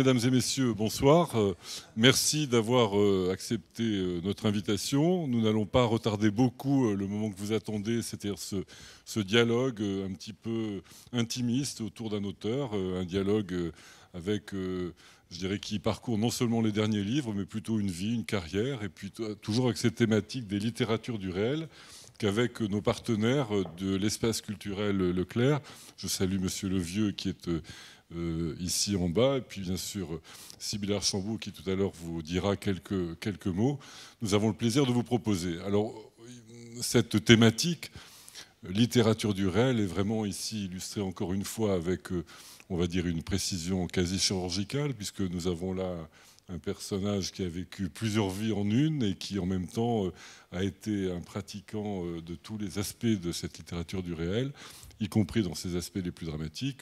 mesdames et messieurs, bonsoir. Merci d'avoir accepté notre invitation. Nous n'allons pas retarder beaucoup le moment que vous attendez, c'est-à-dire ce dialogue un petit peu intimiste autour d'un auteur, un dialogue avec, je dirais, qui parcourt non seulement les derniers livres, mais plutôt une vie, une carrière, et puis toujours avec cette thématique des littératures du réel, qu'avec nos partenaires de l'espace culturel Leclerc. Je salue Monsieur Levieux qui est ici en bas, et puis bien sûr Sybille Archambault qui tout à l'heure vous dira quelques mots. Nous avons le plaisir de vous proposer. Alors, cette thématique, littérature du réel, est vraiment ici illustrée encore une fois avec, on va dire, une précision quasi chirurgicale, puisque nous avons là un personnage qui a vécu plusieurs vies en une et qui en même temps a été un pratiquant de tous les aspects de cette littérature du réel, y compris dans ses aspects les plus dramatiques.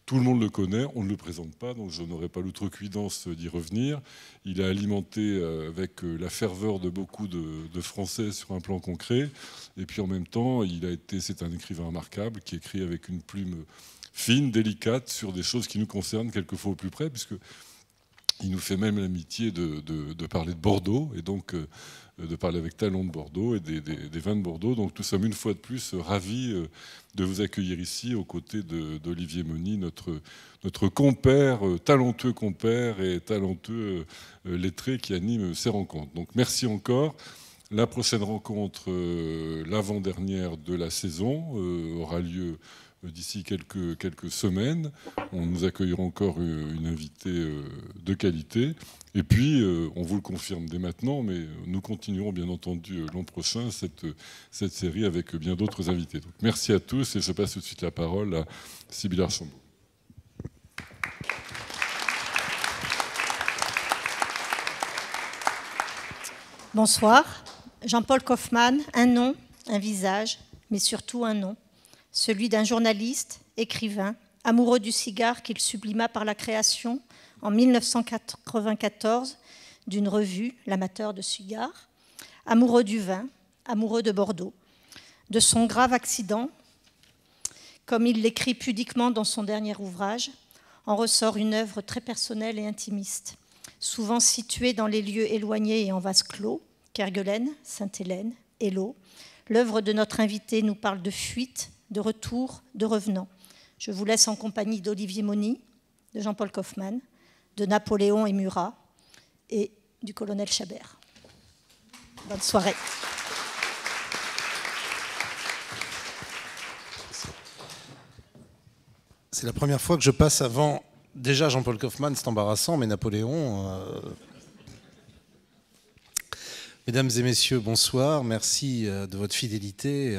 Tout le monde le connaît, on ne le présente pas, donc je n'aurai pas l'outrecuidance d'y revenir. Il a alimenté avec la ferveur de beaucoup de Français sur un plan concret. Et puis en même temps, c'est un écrivain remarquable qui écrit avec une plume fine, délicate, sur des choses qui nous concernent quelquefois au plus près, puisque il nous fait même l'amitié de parler de Bordeaux, et donc de parler avec talent de Bordeaux et des vins de Bordeaux. Donc nous sommes une fois de plus ravis de vous accueillir ici aux côtés d'Olivier Mony, notre compère, talentueux compère et talentueux lettré qui anime ces rencontres. Donc merci encore. La prochaine rencontre, l'avant-dernière de la saison, aura lieu d'ici quelques semaines. On nous accueillera encore une invitée de qualité. Et puis, on vous le confirme dès maintenant, mais nous continuerons bien entendu l'an prochain cette série avec bien d'autres invités. Donc, merci à tous et je passe tout de suite la parole à Sybille Archambault. Bonsoir. Jean-Paul Kaufmann, un nom, un visage, mais surtout un nom. Celui d'un journaliste, écrivain, amoureux du cigare qu'il sublima par la création, en 1994, d'une revue, L'Amateur de cigares, amoureux du vin, amoureux de Bordeaux, de son grave accident, comme il l'écrit pudiquement dans son dernier ouvrage, en ressort une œuvre très personnelle et intimiste, souvent située dans les lieux éloignés et en vase clos, Kerguelen, Sainte-Hélène, Hélo. L'œuvre de notre invité nous parle de fuite, de retour, de revenant. Je vous laisse en compagnie d'Olivier Mony, de Jean-Paul Kaufmann, de Napoléon et Murat et du colonel Chabert. Bonne soirée. C'est la première fois que je passe avant, déjà Jean-Paul Kaufmann, c'est embarrassant, mais Napoléon... Mesdames et messieurs, bonsoir. Merci de votre fidélité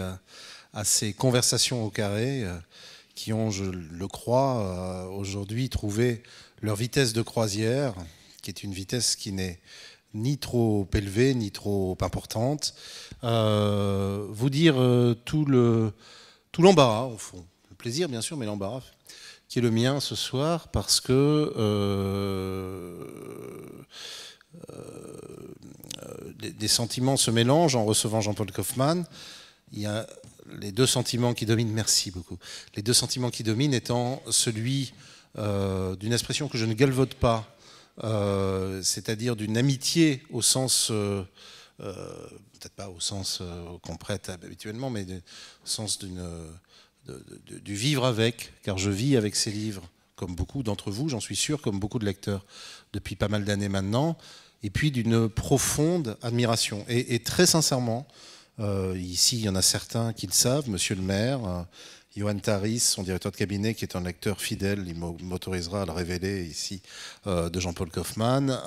à ces conversations au carré qui ont, je le crois, aujourd'hui trouvé leur vitesse de croisière, qui est une vitesse qui n'est ni trop élevée, ni trop importante. Vous dire tout l'embarras, au fond. Le plaisir, bien sûr, mais l'embarras qui est le mien ce soir, parce que des sentiments se mélangent en recevant Jean-Paul Kaufmann. Il y a les deux sentiments qui dominent, merci beaucoup, les deux sentiments qui dominent étant celui d'une expression que je ne galvaude pas, c'est-à-dire d'une amitié au sens, peut-être pas au sens qu'on prête habituellement, mais au sens du vivre avec, car je vis avec ces livres, comme beaucoup d'entre vous, j'en suis sûr, comme beaucoup de lecteurs depuis pas mal d'années maintenant, et puis d'une profonde admiration. Et très sincèrement, ici, il y en a certains qui le savent, monsieur le maire, Johan Taris, son directeur de cabinet, qui est un lecteur fidèle, il m'autorisera à le révéler ici, de Jean-Paul Kaufmann,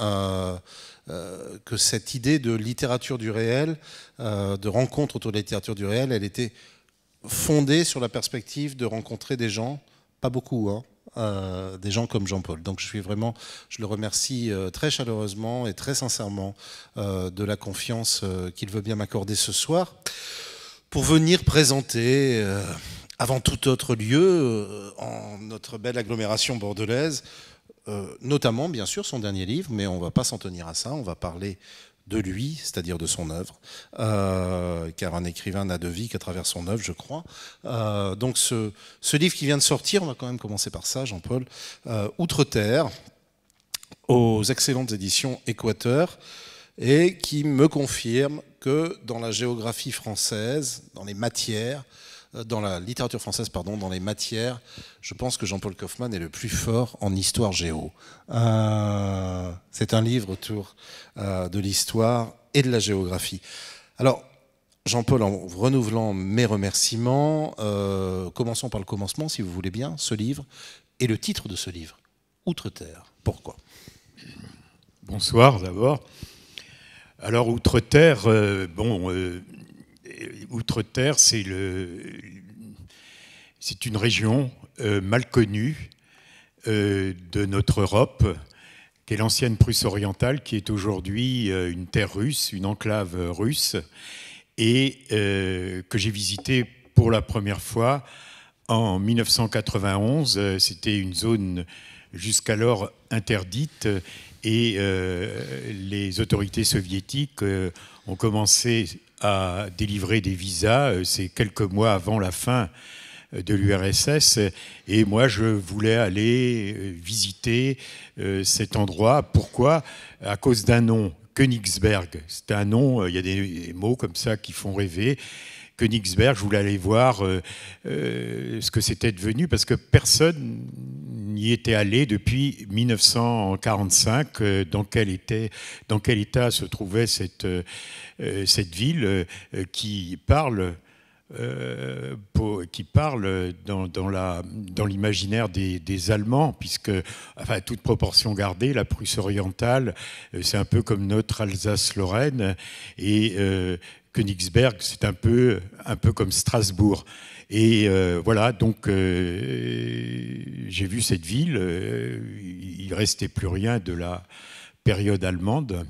que cette idée de littérature du réel, de rencontre autour de la littérature du réel, elle était fondée sur la perspective de rencontrer des gens, pas beaucoup, hein, des gens comme Jean-Paul. Donc je le remercie très chaleureusement et très sincèrement de la confiance qu'il veut bien m'accorder ce soir pour venir présenter, avant tout autre lieu, en notre belle agglomération bordelaise, notamment bien sûr son dernier livre, mais on ne va pas s'en tenir à ça, on va parler de lui, c'est-à-dire de son œuvre, car un écrivain n'a de vie qu'à travers son œuvre, je crois. Donc ce livre qui vient de sortir, on va quand même commencer par ça, Jean-Paul, Outre-Terre, aux excellentes éditions Équateur et qui me confirme que dans la géographie française, dans les matières, dans la littérature française, pardon, dans les matières, je pense que Jean-Paul Kaufmann est le plus fort en histoire géo. C'est un livre autour de l'histoire et de la géographie. Alors, Jean-Paul, en renouvelant mes remerciements, commençons par le commencement, si vous voulez bien, ce livre, et le titre de ce livre, Outre-Terre. Pourquoi ? Bonsoir d'abord. Alors Outre-Terre, Outre-Terre, c'est une région mal connue de notre Europe, qui est l'ancienne Prusse orientale, qui est aujourd'hui une terre russe, une enclave russe, et que j'ai visité pour la première fois en 1991. C'était une zone jusqu'alors interdite, et les autorités soviétiques ont commencé à délivrer des visas. C'est quelques mois avant la fin de l'URSS, et moi je voulais aller visiter cet endroit. Pourquoi ? À cause d'un nom, Königsberg. C'est un nom, il y a des mots comme ça qui font rêver. Königsberg, je voulais aller voir ce que c'était devenu, parce que personne n'y était allé depuis 1945. Dans quel état se trouvait cette ville qui parle dans l'imaginaire des Allemands, puisque, enfin, toute proportion gardée, la Prusse orientale, c'est un peu comme notre Alsace-Lorraine, et Königsberg, c'est un peu comme Strasbourg. Et voilà, donc j'ai vu cette ville, il ne restait plus rien de la période allemande.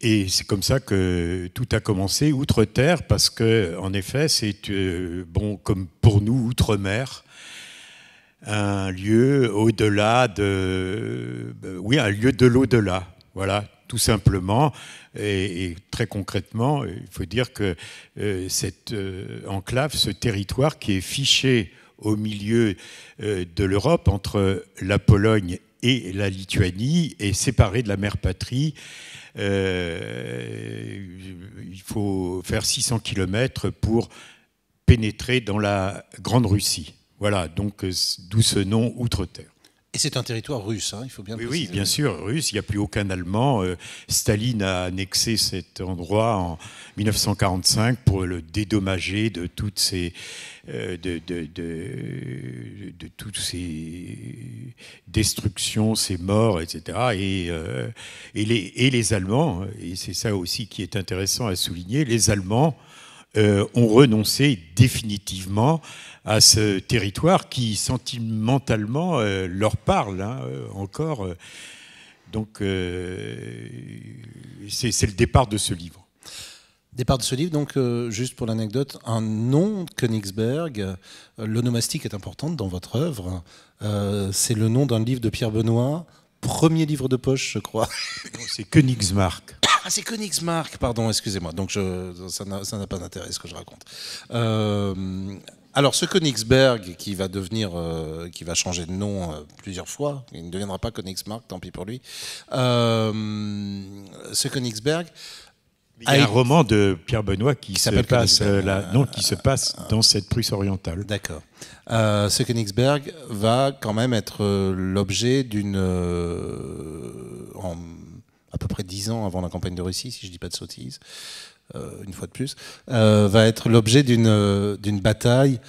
Et c'est comme ça que tout a commencé, Outre-Terre, parce que, en effet, c'est comme pour nous, Outre-mer, un lieu au-delà un lieu de l'au-delà. Voilà, tout simplement. Et très concrètement, il faut dire que cette enclave, ce territoire qui est fiché au milieu de l'Europe, entre la Pologne et la Lituanie, est séparé de la mère patrie. Il faut faire 600 km pour pénétrer dans la Grande Russie. Voilà, donc d'où ce nom Outre-Terre. Et c'est un territoire russe, hein, il faut bien le préciser. Oui, bien sûr, russe. Il n'y a plus aucun Allemand. Staline a annexé cet endroit en 1945 pour le dédommager de toutes ces destructions, ces morts, etc. Et les Allemands, et c'est ça aussi qui est intéressant à souligner, les Allemands ont renoncé définitivement à ce territoire qui sentimentalement leur parle encore. Donc c'est le départ de ce livre. Départ de ce livre, donc juste pour l'anecdote, un nom Königsberg, l'onomastique est importante dans votre œuvre. C'est le nom d'un livre de Pierre Benoît, premier livre de poche, je crois. C'est Königsmarck. Ah, c'est Königsmarck, pardon, excusez-moi. Donc ça n'a pas d'intérêt ce que je raconte. Alors ce Königsberg qui va changer de nom plusieurs fois, il ne deviendra pas Königsmarck, tant pis pour lui. Ce Königsberg. Il y a un roman de Pierre Benoît qui se passe dans cette Prusse orientale. D'accord. Ce Königsberg va quand même être l'objet d'une à peu près 10 ans avant la campagne de Russie, si je ne dis pas de sottises, une fois de plus, va être l'objet d'une bataille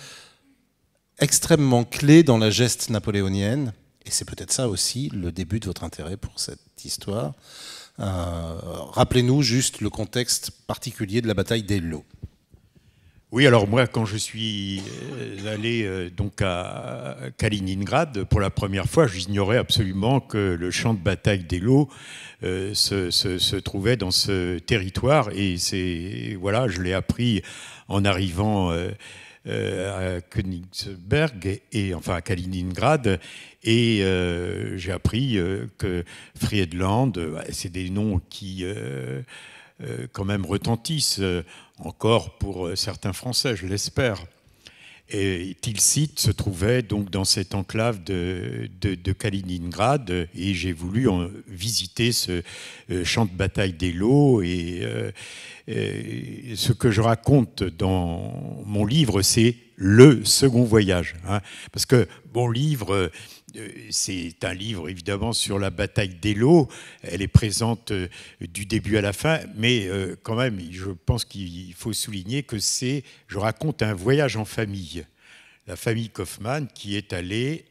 extrêmement clé dans la geste napoléonienne. Et c'est peut-être ça aussi le début de votre intérêt pour cette histoire. Rappelez-nous juste le contexte particulier de la bataille d'Eylau. Oui, alors moi, quand je suis allé donc à Kaliningrad pour la première fois, j'ignorais absolument que le champ de bataille d'Eylau se trouvait dans ce territoire. Et je l'ai appris en arrivant à Königsberg, à Kaliningrad. Et j'ai appris que Friedland, c'est des noms qui quand même retentissent encore pour certains Français, je l'espère. Et Tilsit se trouvait donc dans cette enclave de Kaliningrad, et j'ai voulu visiter ce champ de bataille d'Eylau. Et ce que je raconte dans mon livre, c'est le second voyage. Parce que mon livre, c'est un livre évidemment sur la bataille d'Eylau. Elle est présente du début à la fin, mais quand même, je pense qu'il faut souligner que je raconte un voyage en famille. La famille Kaufmann qui est allée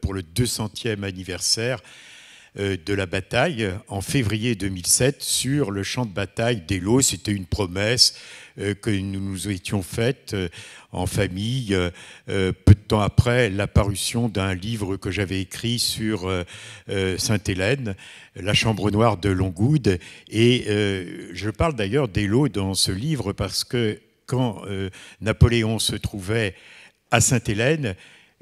pour le 200e anniversaire de la bataille en février 2007 sur le champ de bataille d'Eylau. C'était une promesse que nous nous étions faite en famille peu de temps après l'apparition d'un livre que j'avais écrit sur Sainte-Hélène, La Chambre Noire de Longwood. Et je parle d'ailleurs d'Eylau dans ce livre parce que quand Napoléon se trouvait à Sainte-Hélène,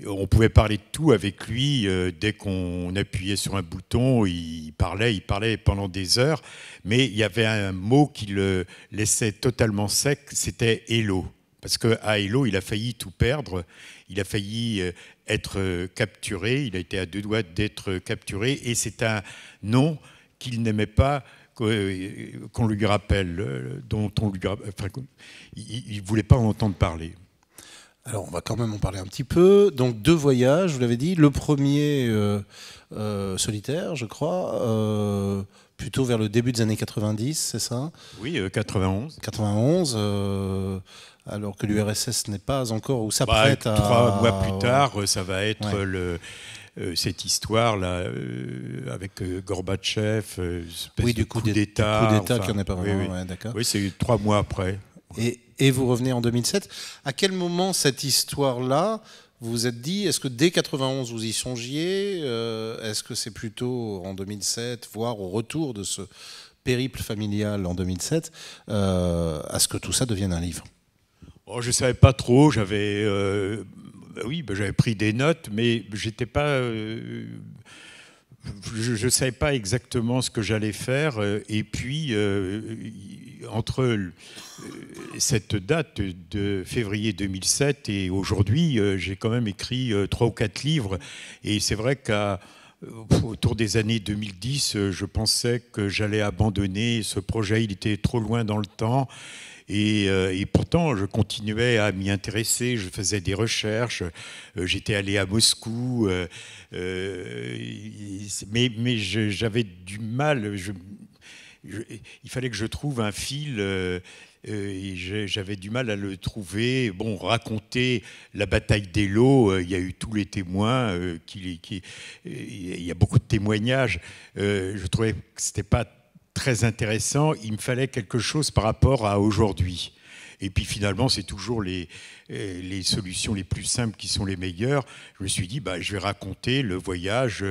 on pouvait parler de tout avec lui. Dès qu'on appuyait sur un bouton, il parlait pendant des heures. Mais il y avait un mot qui le laissait totalement sec, c'était Eylau. Parce qu'à Eylau, il a failli tout perdre. Il a failli être capturé. Il a été à 2 doigts d'être capturé. Et c'est un nom qu'il n'aimait pas qu'on lui rappelle, il ne voulait pas en entendre parler. Alors, on va quand même en parler un petit peu. Donc, 2 voyages, vous l'avez dit. Le premier, solitaire, je crois, plutôt vers le début des années 90, c'est ça? Oui, 91. 91, alors que l'URSS n'est pas encore, ou s'apprête à... 3 mois plus tard, ça va être cette histoire-là, avec Gorbatchev, oui, du coup d'État. Du coup d'État, qui n'en est pas vraiment, oui. Ouais, d'accord. Oui, c'est 3 mois après. Et vous revenez en 2007. À quel moment cette histoire-là, vous vous êtes dit, est-ce que dès 91 vous y songiez? Est-ce que c'est plutôt en 2007, voire au retour de ce périple familial en 2007, à ce que tout ça devienne un livre? Je ne savais pas trop. J'avais pris des notes, mais j'étais pas... je ne savais pas exactement ce que j'allais faire. Et puis, entre cette date de février 2007 et aujourd'hui, j'ai quand même écrit 3 ou 4 livres. Et c'est vrai qu'autour des années 2010, je pensais que j'allais abandonner ce projet. Il était trop loin dans le temps. Et pourtant, je continuais à m'y intéresser, je faisais des recherches, j'étais allé à Moscou, mais j'avais du mal, il fallait que je trouve un fil, et j'avais du mal à le trouver. Bon, raconter la bataille d'Eylau, il y a eu tous les témoins, il y a beaucoup de témoignages, je trouvais que c'était pas très intéressant, il me fallait quelque chose par rapport à aujourd'hui. Et puis finalement, c'est toujours les solutions les plus simples qui sont les meilleures. Je me suis dit, je vais raconter le voyage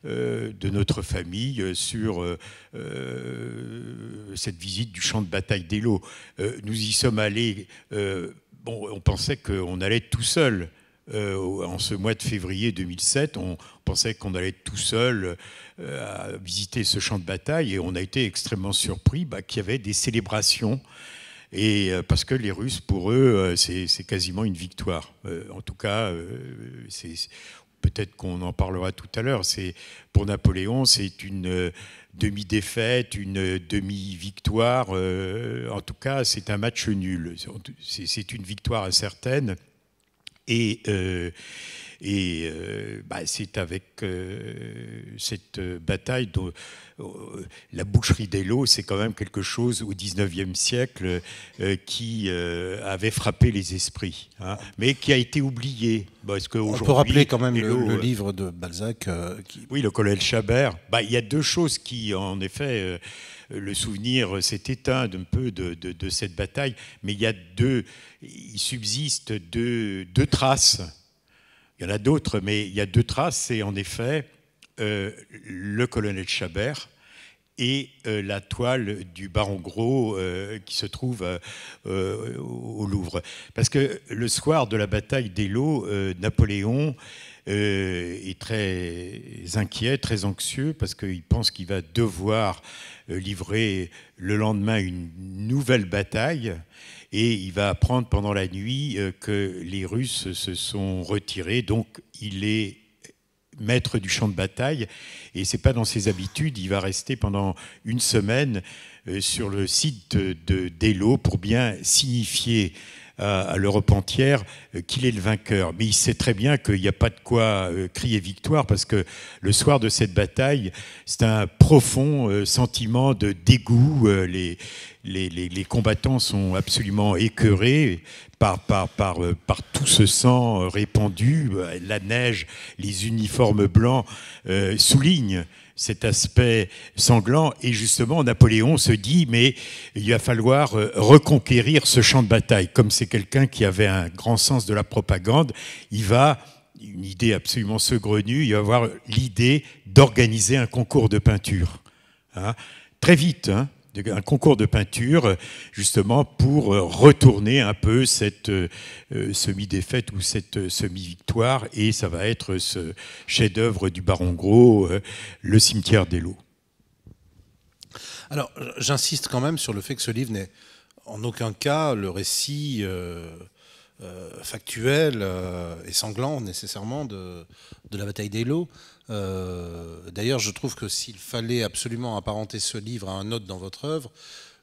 de notre famille sur cette visite du champ de bataille d'Eylau. Nous y sommes allés, on pensait qu'on allait être tout seul. En ce mois de février 2007, on pensait qu'on allait être tout seul à visiter ce champ de bataille, et on a été extrêmement surpris qu'il y avait des célébrations, et parce que les Russes, pour eux, c'est quasiment une victoire. En tout cas, peut-être qu'on en parlera tout à l'heure. Pour Napoléon, c'est une demi-défaite, une demi-victoire. En tout cas, c'est un match nul. C'est une victoire incertaine. Et c'est avec cette bataille dont la boucherie d'Eylau, c'est quand même quelque chose au XIXe siècle qui avait frappé les esprits, mais qui a été oublié. Parce on peut rappeler quand même le livre de Balzac. Oui, le colonel Chabert. Il y a 2 choses qui, en effet... le souvenir s'est éteint un peu de cette bataille, mais il subsiste 2 traces. Il y en a d'autres, mais il y a 2 traces. C'est en effet le colonel Chabert et la toile du baron Gros qui se trouve au Louvre. Parce que le soir de la bataille d'Eylau, Napoléon est très inquiet, très anxieux, parce qu'il pense qu'il va devoir livrer le lendemain une nouvelle bataille. et il va apprendre pendant la nuit que les Russes se sont retirés, donc il est maître du champ de bataille, et c'est pas dans ses habitudes. Il va rester pendant une semaine sur le site d'Eylau pour bien signifier à l'Europe entière qu'il est le vainqueur. Mais il sait très bien qu'il n'y a pas de quoi crier victoire, parce que le soir de cette bataille, c'est un profond sentiment de dégoût. Les combattants sont absolument écœurés par tout ce sang répandu. La neige, les uniformes blancs soulignent cet aspect sanglant. Et justement, Napoléon se dit, mais il va falloir reconquérir ce champ de bataille. Comme c'est quelqu'un qui avait un grand sens de la propagande, une idée absolument saugrenue, il va avoir l'idée d'organiser un concours de peinture. Hein, très vite, hein, un concours de peinture, justement pour retourner un peu cette semi-défaite ou cette semi-victoire, et ça va être ce chef-d'œuvre du baron Gros, Le cimetière d'Eylau. Alors, j'insiste quand même sur le fait que ce livre n'est en aucun cas le récit factuel et sanglant nécessairement de la bataille d'Eylau. D'ailleurs, je trouve que s'il fallait absolument apparenter ce livre à un autre dans votre œuvre,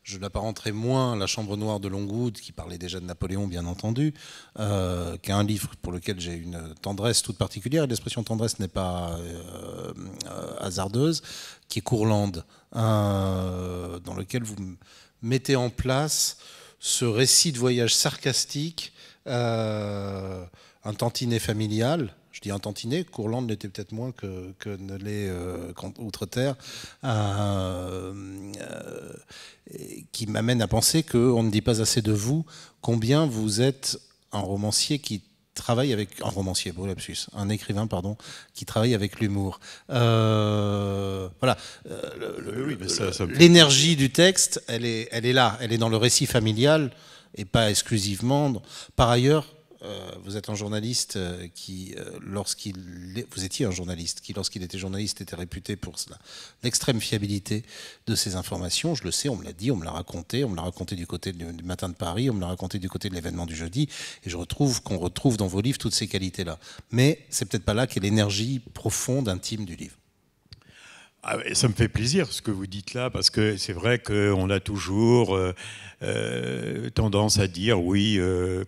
je l'apparenterais moins à La Chambre noire de Longwood, qui parlait déjà de Napoléon, bien entendu, qu'à un livre pour lequel j'ai une tendresse toute particulière, et l'expression tendresse n'est pas hasardeuse, qui est Courland, dans lequel vous mettez en place ce récit de voyage sarcastique, un tantinet familial. Je dis un tantinet, Courland l'était peut-être moins que ne l'est Outre-Terre, qui m'amène à penser qu'on ne dit pas assez de vous, combien vous êtes un romancier qui travaille avec... un écrivain, pardon, qui travaille avec l'humour. Voilà. L'énergie du texte, elle est là, elle est dans le récit familial, et pas exclusivement. Par ailleurs, vous êtes un journaliste qui, vous étiez un journaliste qui, lorsqu'il était journaliste, était réputé pour l'extrême fiabilité de ses informations. Je le sais, on me l'a dit, on me l'a raconté du côté du Matin de Paris, on me l'a raconté du côté de l'Événement du jeudi, et qu'on retrouve dans vos livres toutes ces qualités-là. Mais c'est peut-être pas là qu'est l'énergie profonde, intime du livre. Ah, ça me fait plaisir ce que vous dites là, parce que c'est vrai qu'on a toujours tendance à dire oui,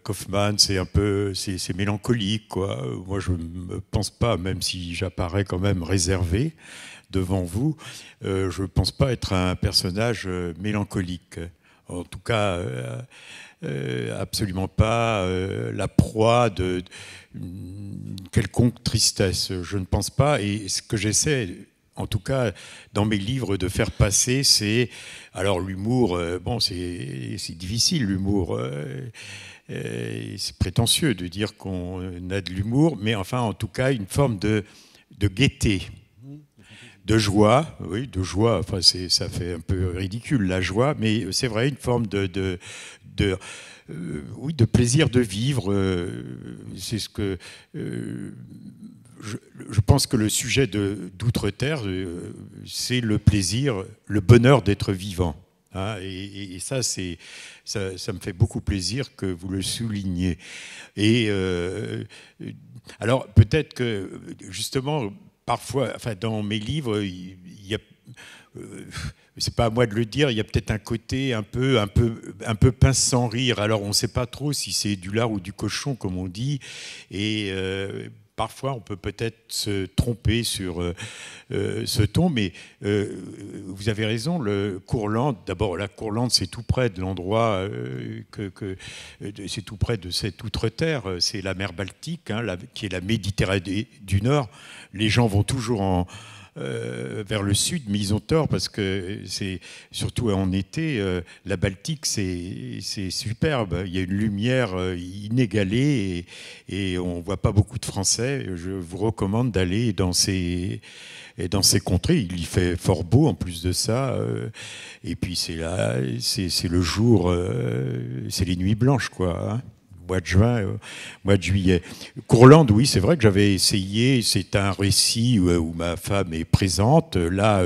Kaufmann c'est un peu c'est mélancolique, quoi. Moi je ne pense pas, même si j'apparais quand même réservé devant vous, je ne pense pas être un personnage mélancolique. En tout cas, absolument pas la proie de quelconque tristesse. Je ne pense pas, et ce que j'essaie, en tout cas, dans mes livres, de faire passer, c'est... Alors, l'humour, bon, c'est difficile, l'humour. C'est prétentieux de dire qu'on a de l'humour, mais enfin, en tout cas, une forme de gaieté, de joie. Oui, de joie. Enfin, ça fait un peu ridicule, la joie, mais c'est vrai, une forme oui, de plaisir de vivre. C'est ce que... Je pense que le sujet d'Outre-Terre, c'est le plaisir, le bonheur d'être vivant. Hein, et ça, ça me fait beaucoup plaisir que vous le souligniez. Et alors, peut-être que, justement, parfois, enfin, dans mes livres, il y a... c'est pas à moi de le dire, il y a peut-être un côté un peu pince sans rire. Alors, on ne sait pas trop si c'est du lard ou du cochon, comme on dit. Et... parfois, on peut peut-être se tromper sur ce ton, mais vous avez raison, le Courland, d'abord, la Courlande, c'est tout près de l'endroit, c'est tout près de cette Outre-Terre, c'est la mer Baltique, hein, qui est la Méditerranée du Nord. Les gens vont toujours vers le sud, mais ils ont tort, parce que c'est surtout en été, la Baltique, c'est superbe. Il y a une lumière inégalée et on ne voit pas beaucoup de Français. Je vous recommande d'aller dans ces contrées. Il y fait fort beau en plus de ça. Et puis c'est là, c'est le jour, c'est les nuits blanches, quoi. Hein. mois de juin, mois de juillet. Courlande, oui, c'est vrai que j'avais essayé. C'est un récit où ma femme est présente. Là,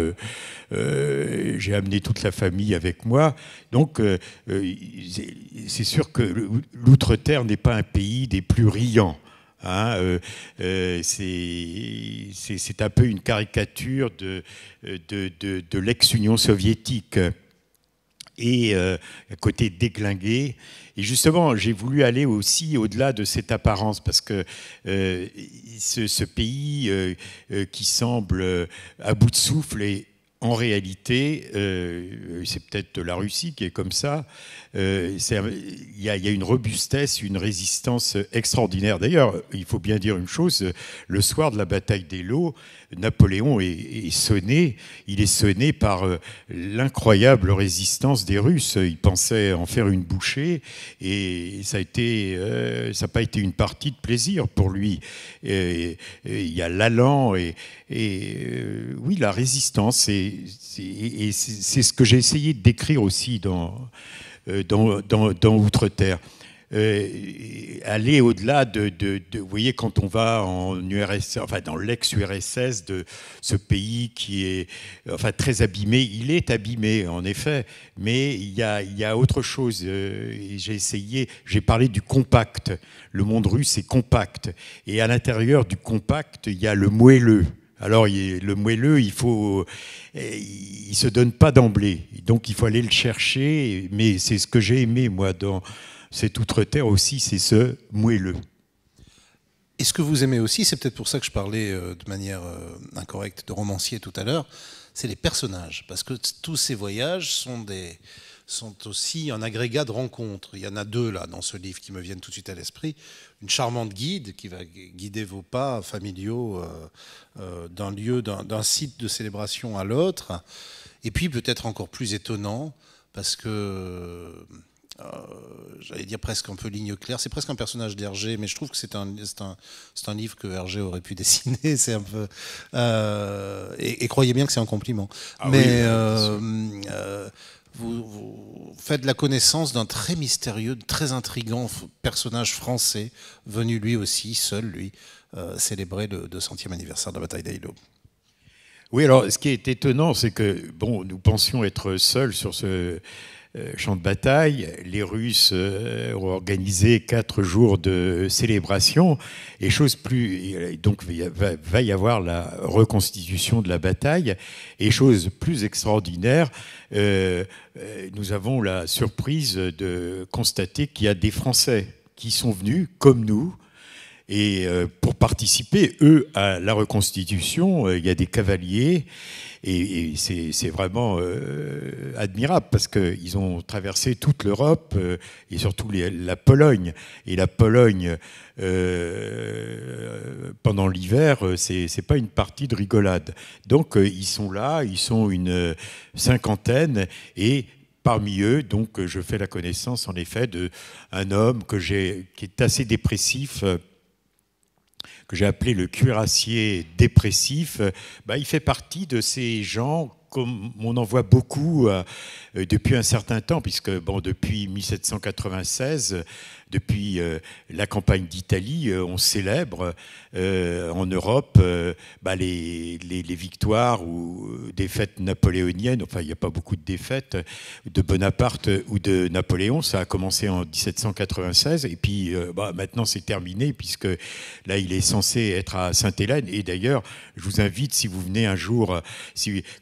j'ai amené toute la famille avec moi. Donc, c'est sûr que l'Outre-Terre n'est pas un pays des plus riants. Hein, c'est un peu une caricature de l'ex-Union soviétique. Et côté déglingué. Et justement, j'ai voulu aller aussi au-delà de cette apparence, parce que ce pays qui semble à bout de souffle est en réalité, c'est peut-être la Russie qui est comme ça, il y a une robustesse, une résistance extraordinaire. D'ailleurs, il faut bien dire une chose, le soir de la bataille d'Eylau, Napoléon est sonné, il est sonné par l'incroyable résistance des Russes. Il pensait en faire une bouchée et ça n'a pas été une partie de plaisir pour lui. Il y a l'allant et oui, la résistance. Et c'est ce que j'ai essayé de décrire aussi dans Outre-Terre. Aller au-delà vous voyez, quand on va en URSS, enfin dans l'ex-URSS, de ce pays qui est très abîmé, il est abîmé en effet, mais il y a autre chose. J'ai parlé du compact. Le monde russe est compact, et à l'intérieur du compact, il y a le moelleux. Alors, le moelleux, il se donne pas d'emblée. Donc, il faut aller le chercher. Mais c'est ce que j'ai aimé, moi, dans cette Outre-Terre aussi, c'est ce moelleux. Et ce que vous aimez aussi, c'est peut-être pour ça que je parlais de manière incorrecte de romancier tout à l'heure, c'est les personnages. Parce que tous ces voyages sont aussi un agrégat de rencontres. Il y en a deux là dans ce livre qui me viennent tout de suite à l'esprit. Une charmante guide qui va guider vos pas familiaux d'un site de célébration à l'autre. Et puis peut-être encore plus étonnant, parce que j'allais dire presque un peu ligne claire, c'est presque un personnage d'Hergé, mais je trouve que c'est un livre que Hergé aurait pu dessiner. C'est un peu et croyez bien que c'est un compliment. Ah mais oui, vous faites la connaissance d'un très mystérieux, très intriguant personnage français, venu lui aussi, seul lui, célébrer le 200e anniversaire de la bataille d'Eylau. Oui, alors ce qui est étonnant, c'est que nous pensions être seuls sur ce champ de bataille. Les Russes ont organisé 4 jours de célébration, et donc va y avoir la reconstitution de la bataille. Et chose plus extraordinaire, nous avons la surprise de constater qu'il y a des Français qui sont venus, comme nous, et pour participer, eux, à la reconstitution. Il y a des cavaliers, et c'est vraiment admirable, parce qu'ils ont traversé toute l'Europe, et surtout la Pologne. Et la Pologne, pendant l'hiver, c'est pas une partie de rigolade. Donc ils sont là, ils sont une 50aine, et parmi eux, donc, je fais la connaissance en effet d'un homme qui est assez dépressif, que j'ai appelé le cuirassier dépressif. Il fait partie de ces gens, comme on en voit beaucoup depuis un certain temps, puisque depuis 1796, depuis la campagne d'Italie, on célèbre en Europe les victoires ou défaites napoléoniennes. Enfin, il n'y a pas beaucoup de défaites de Bonaparte ou de Napoléon. Ça a commencé en 1796, et puis maintenant c'est terminé, puisque là il est censé être à Sainte-Hélène. Et d'ailleurs, je vous invite, si vous venez un jour,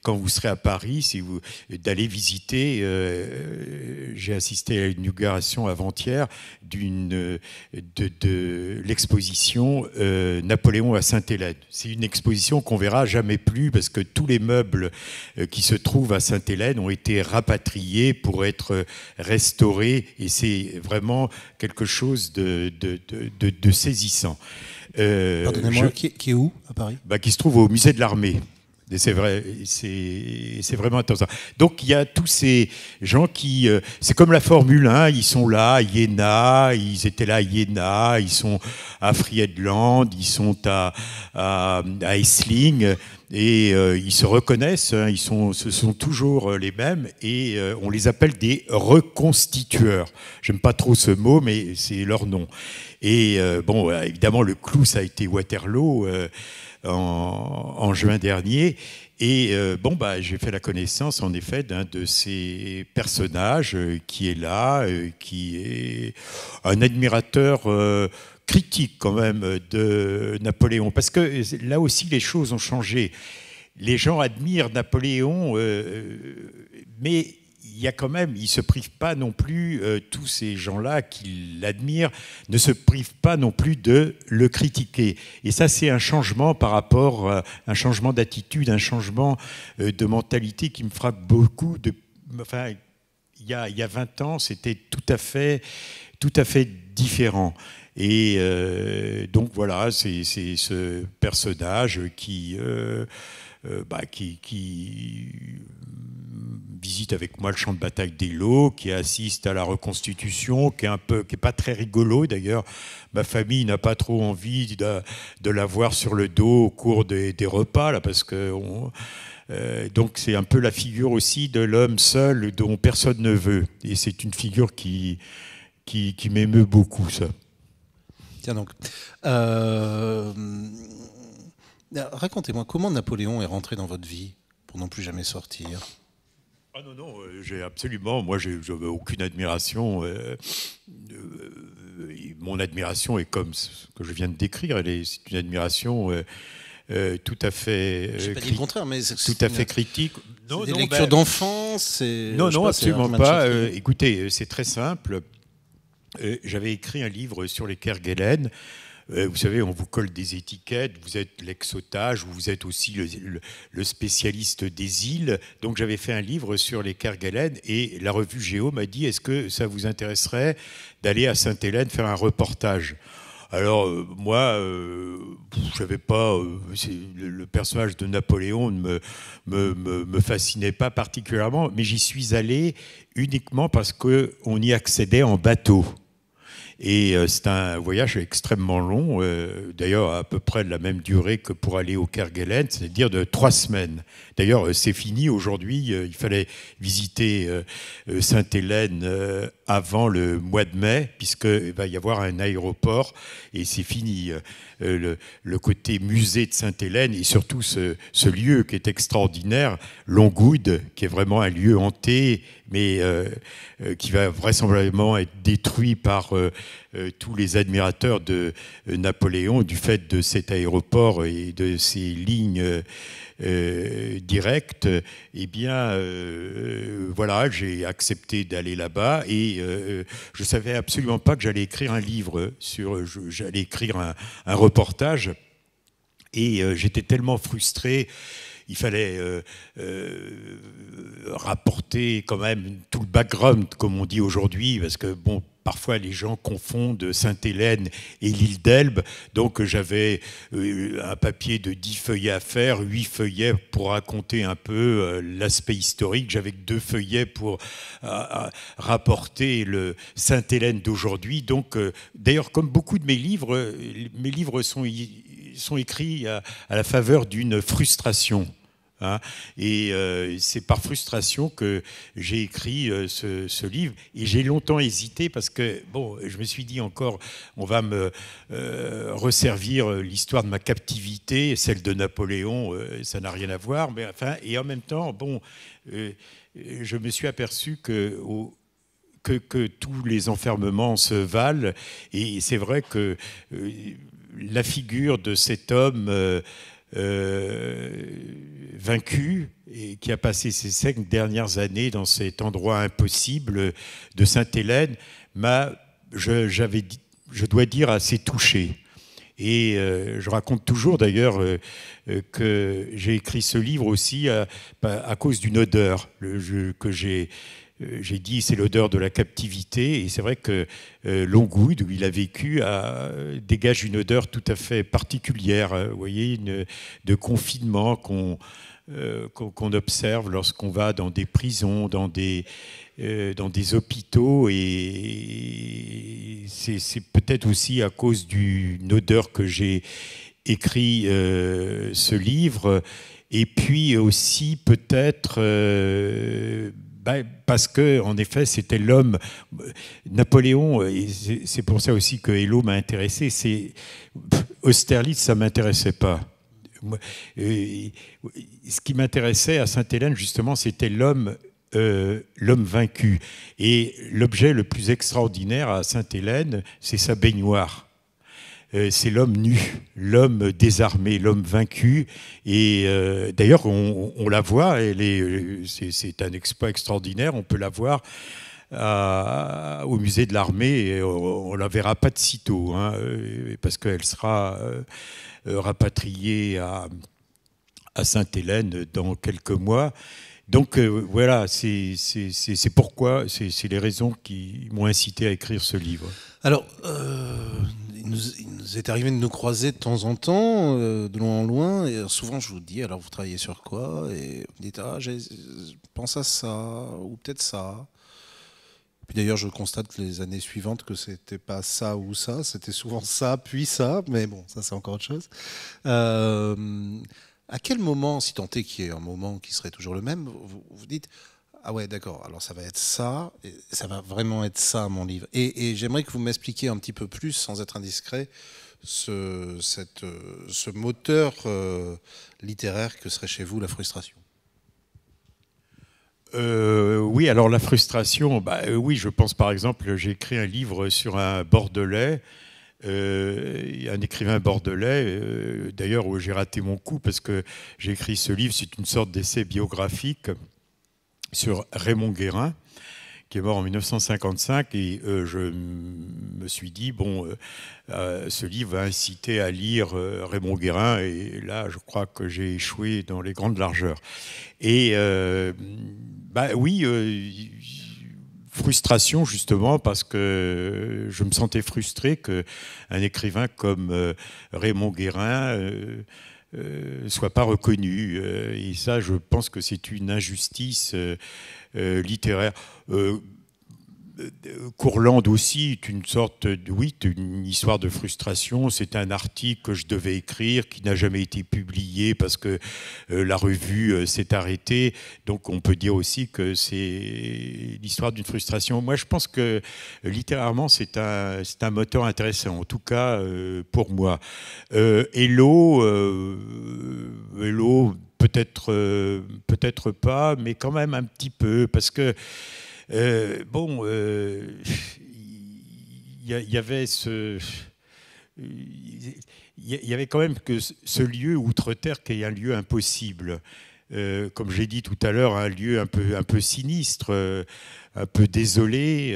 quand vous serez à Paris, d'aller visiter. J'ai assisté à l'inauguration avant-hier de l'exposition Napoléon à Sainte-Hélène. C'est une exposition qu'on verra jamais plus, parce que tous les meubles qui se trouvent à Sainte-Hélène ont été rapatriés pour être restaurés, et c'est vraiment quelque chose de saisissant. Pardonnez-moi, qui est où à Paris ? Qui se trouve au musée de l'Armée. Et c'est vrai, c'est vraiment intéressant. Donc il y a tous ces gens qui, c'est comme la Formule 1, ils sont là à Iéna, ils étaient là à Iéna, ils sont à Friedland, ils sont à Essling. et ils se reconnaissent, hein, ce sont toujours les mêmes, et on les appelle des reconstitueurs. J'aime pas trop ce mot, mais c'est leur nom. Et bon, évidemment, le clou, ça a été Waterloo en juin dernier. Et bon, bah, j'ai fait la connaissance, en effet, d'un de ces personnages qui est là, qui est un admirateur critique, quand même, de Napoléon. Parce que là aussi, les choses ont changé. Les gens admirent Napoléon, mais il y a quand même, ils ne se privent pas non plus, tous ces gens-là qui l'admirent, ne se privent pas non plus de le critiquer. Et ça, c'est un changement par rapport, un changement d'attitude, un changement de mentalité qui me frappe beaucoup. Enfin, il y a 20 ans, c'était tout à fait différent. Et donc voilà, c'est ce personnage qui visite avec moi le champ de bataille d'Eylau, qui assiste à la reconstitution, qui est pas très rigolo d'ailleurs. Ma famille n'a pas trop envie de la voir sur le dos au cours des repas là, parce que donc c'est un peu la figure aussi de l'homme seul dont personne ne veut. Et c'est une figure qui m'émeut beaucoup, ça. Tiens donc. Racontez-moi, comment Napoléon est rentré dans votre vie pour non plus jamais sortir? Ah non, j'ai absolument, moi j'avais aucune admiration. Mon admiration est comme ce que je viens de décrire, c'est une admiration tout à fait... Je n'ai pas dit le contraire, mais tout à fait critique. Non, des lectures d'enfance? Non, absolument pas. Écoutez, c'est très simple. J'avais écrit un livre sur les Kerguelen. Vous savez, on vous colle des étiquettes, vous êtes l'ex-otage, vous êtes aussi le spécialiste des îles. Donc j'avais fait un livre sur les Kerguelen et la revue Géo m'a dit, est-ce que ça vous intéresserait d'aller à Sainte-Hélène faire un reportage? Alors moi, je savais pas, le personnage de Napoléon ne me fascinait pas particulièrement, mais j'y suis allé uniquement parce qu'on y accédait en bateau. Et c'est un voyage extrêmement long, d'ailleurs à peu près de la même durée que pour aller au Kerguelen, c'est-à-dire de 3 semaines. D'ailleurs, c'est fini aujourd'hui, il fallait visiter Sainte-Hélène avant le mois de mai, puisqu'il va y avoir un aéroport, et c'est fini. Le côté musée de Sainte-Hélène, et surtout ce lieu qui est extraordinaire, Longwood, qui est vraiment un lieu hanté, mais qui va vraisemblablement être détruit par tous les admirateurs de Napoléon du fait de cet aéroport et de ces lignes directes. Eh bien, voilà, j'ai accepté d'aller là-bas et je savais absolument pas que j'allais écrire un livre j'allais écrire un reportage, et j'étais tellement frustré. Il fallait rapporter quand même tout le background, comme on dit aujourd'hui, parce que bon, parfois les gens confondent Sainte-Hélène et l'île d'Elbe. Donc j'avais un papier de 10 feuillets à faire, 8 feuillets pour raconter un peu l'aspect historique. J'avais que 2 feuillets pour rapporter le Sainte-Hélène d'aujourd'hui. Donc d'ailleurs, comme beaucoup de mes livres sont écrits à la faveur d'une frustration. Hein, et c'est par frustration que j'ai écrit ce livre, et j'ai longtemps hésité parce que bon, je me suis dit encore, on va me resservir l'histoire de ma captivité, celle de Napoléon, ça n'a rien à voir, mais enfin, et en même temps, bon, je me suis aperçu que tous les enfermements se valent, et c'est vrai que la figure de cet homme vaincu et qui a passé ces 5 dernières années dans cet endroit impossible de Sainte-Hélène je dois dire, assez touché. Et je raconte toujours d'ailleurs que j'ai écrit ce livre aussi à cause d'une odeur que j'ai dit, c'est l'odeur de la captivité. Et c'est vrai que Longwood, où il a vécu, dégage une odeur tout à fait particulière. Vous voyez, de confinement qu'on observe lorsqu'on va dans des prisons, dans des hôpitaux. Et c'est peut-être aussi à cause d'une odeur que j'ai écrit ce livre. Et puis aussi peut-être parce que en effet c'était l'homme. Napoléon, et c'est pour ça aussi que Hello m'a intéressé. Austerlitz, ça m'intéressait pas. Ce qui m'intéressait à Sainte-Hélène justement, c'était l'homme vaincu. Et l'objet le plus extraordinaire à Sainte-Hélène, c'est sa baignoire. C'est l'homme nu, l'homme désarmé, l'homme vaincu. Et d'ailleurs, on la voit, c'est un exploit extraordinaire, on peut la voir au musée de l'armée, et on ne la verra pas de sitôt, hein, parce qu'elle sera rapatriée à Sainte-Hélène dans quelques mois. Donc voilà, c'est pourquoi, c'est les raisons qui m'ont incité à écrire ce livre. Alors, il nous est arrivé de nous croiser de temps en temps, de loin en loin, et souvent je vous dis, alors vous travaillez sur quoi? Et vous dites, je pense à ça, ou peut-être ça. Puis d'ailleurs, je constate les années suivantes que c'était pas ça ou ça, c'était souvent ça, puis ça, mais bon, ça c'est encore autre chose. À quel moment, si tant est qu'il y ait un moment qui serait toujours le même, vous dites, ah ouais, d'accord, alors ça va être ça, et ça va vraiment être ça, mon livre. Et j'aimerais que vous m'expliquiez un petit peu plus, sans être indiscret, ce moteur littéraire que serait chez vous la frustration. Oui, alors la frustration, oui, je pense par exemple, j'ai écrit un livre sur un Bordelais, un écrivain bordelais, d'ailleurs où j'ai raté mon coup parce que j'ai écrit ce livre, c'est une sorte d'essai biographique sur Raymond Guérin, qui est mort en 1955, et je me suis dit, ce livre va inciter à lire Raymond Guérin, et là, je crois que j'ai échoué dans les grandes largeurs. Et oui, frustration justement, parce que je me sentais frustré qu'un écrivain comme Raymond Guérin soit pas reconnu. Et ça, je pense que c'est une injustice littéraire. Courlande aussi est une sorte une histoire de frustration. C'est un article que je devais écrire qui n'a jamais été publié parce que la revue s'est arrêtée. Donc on peut dire aussi que c'est l'histoire d'une frustration. Moi je pense que littérairement c'est un moteur intéressant, en tout cas pour moi. Hello, peut-être pas, mais quand même un petit peu, parce que il y avait quand même que ce lieu outre-terre qui est un lieu impossible. Comme j'ai dit tout à l'heure, un lieu un peu sinistre, un peu désolé.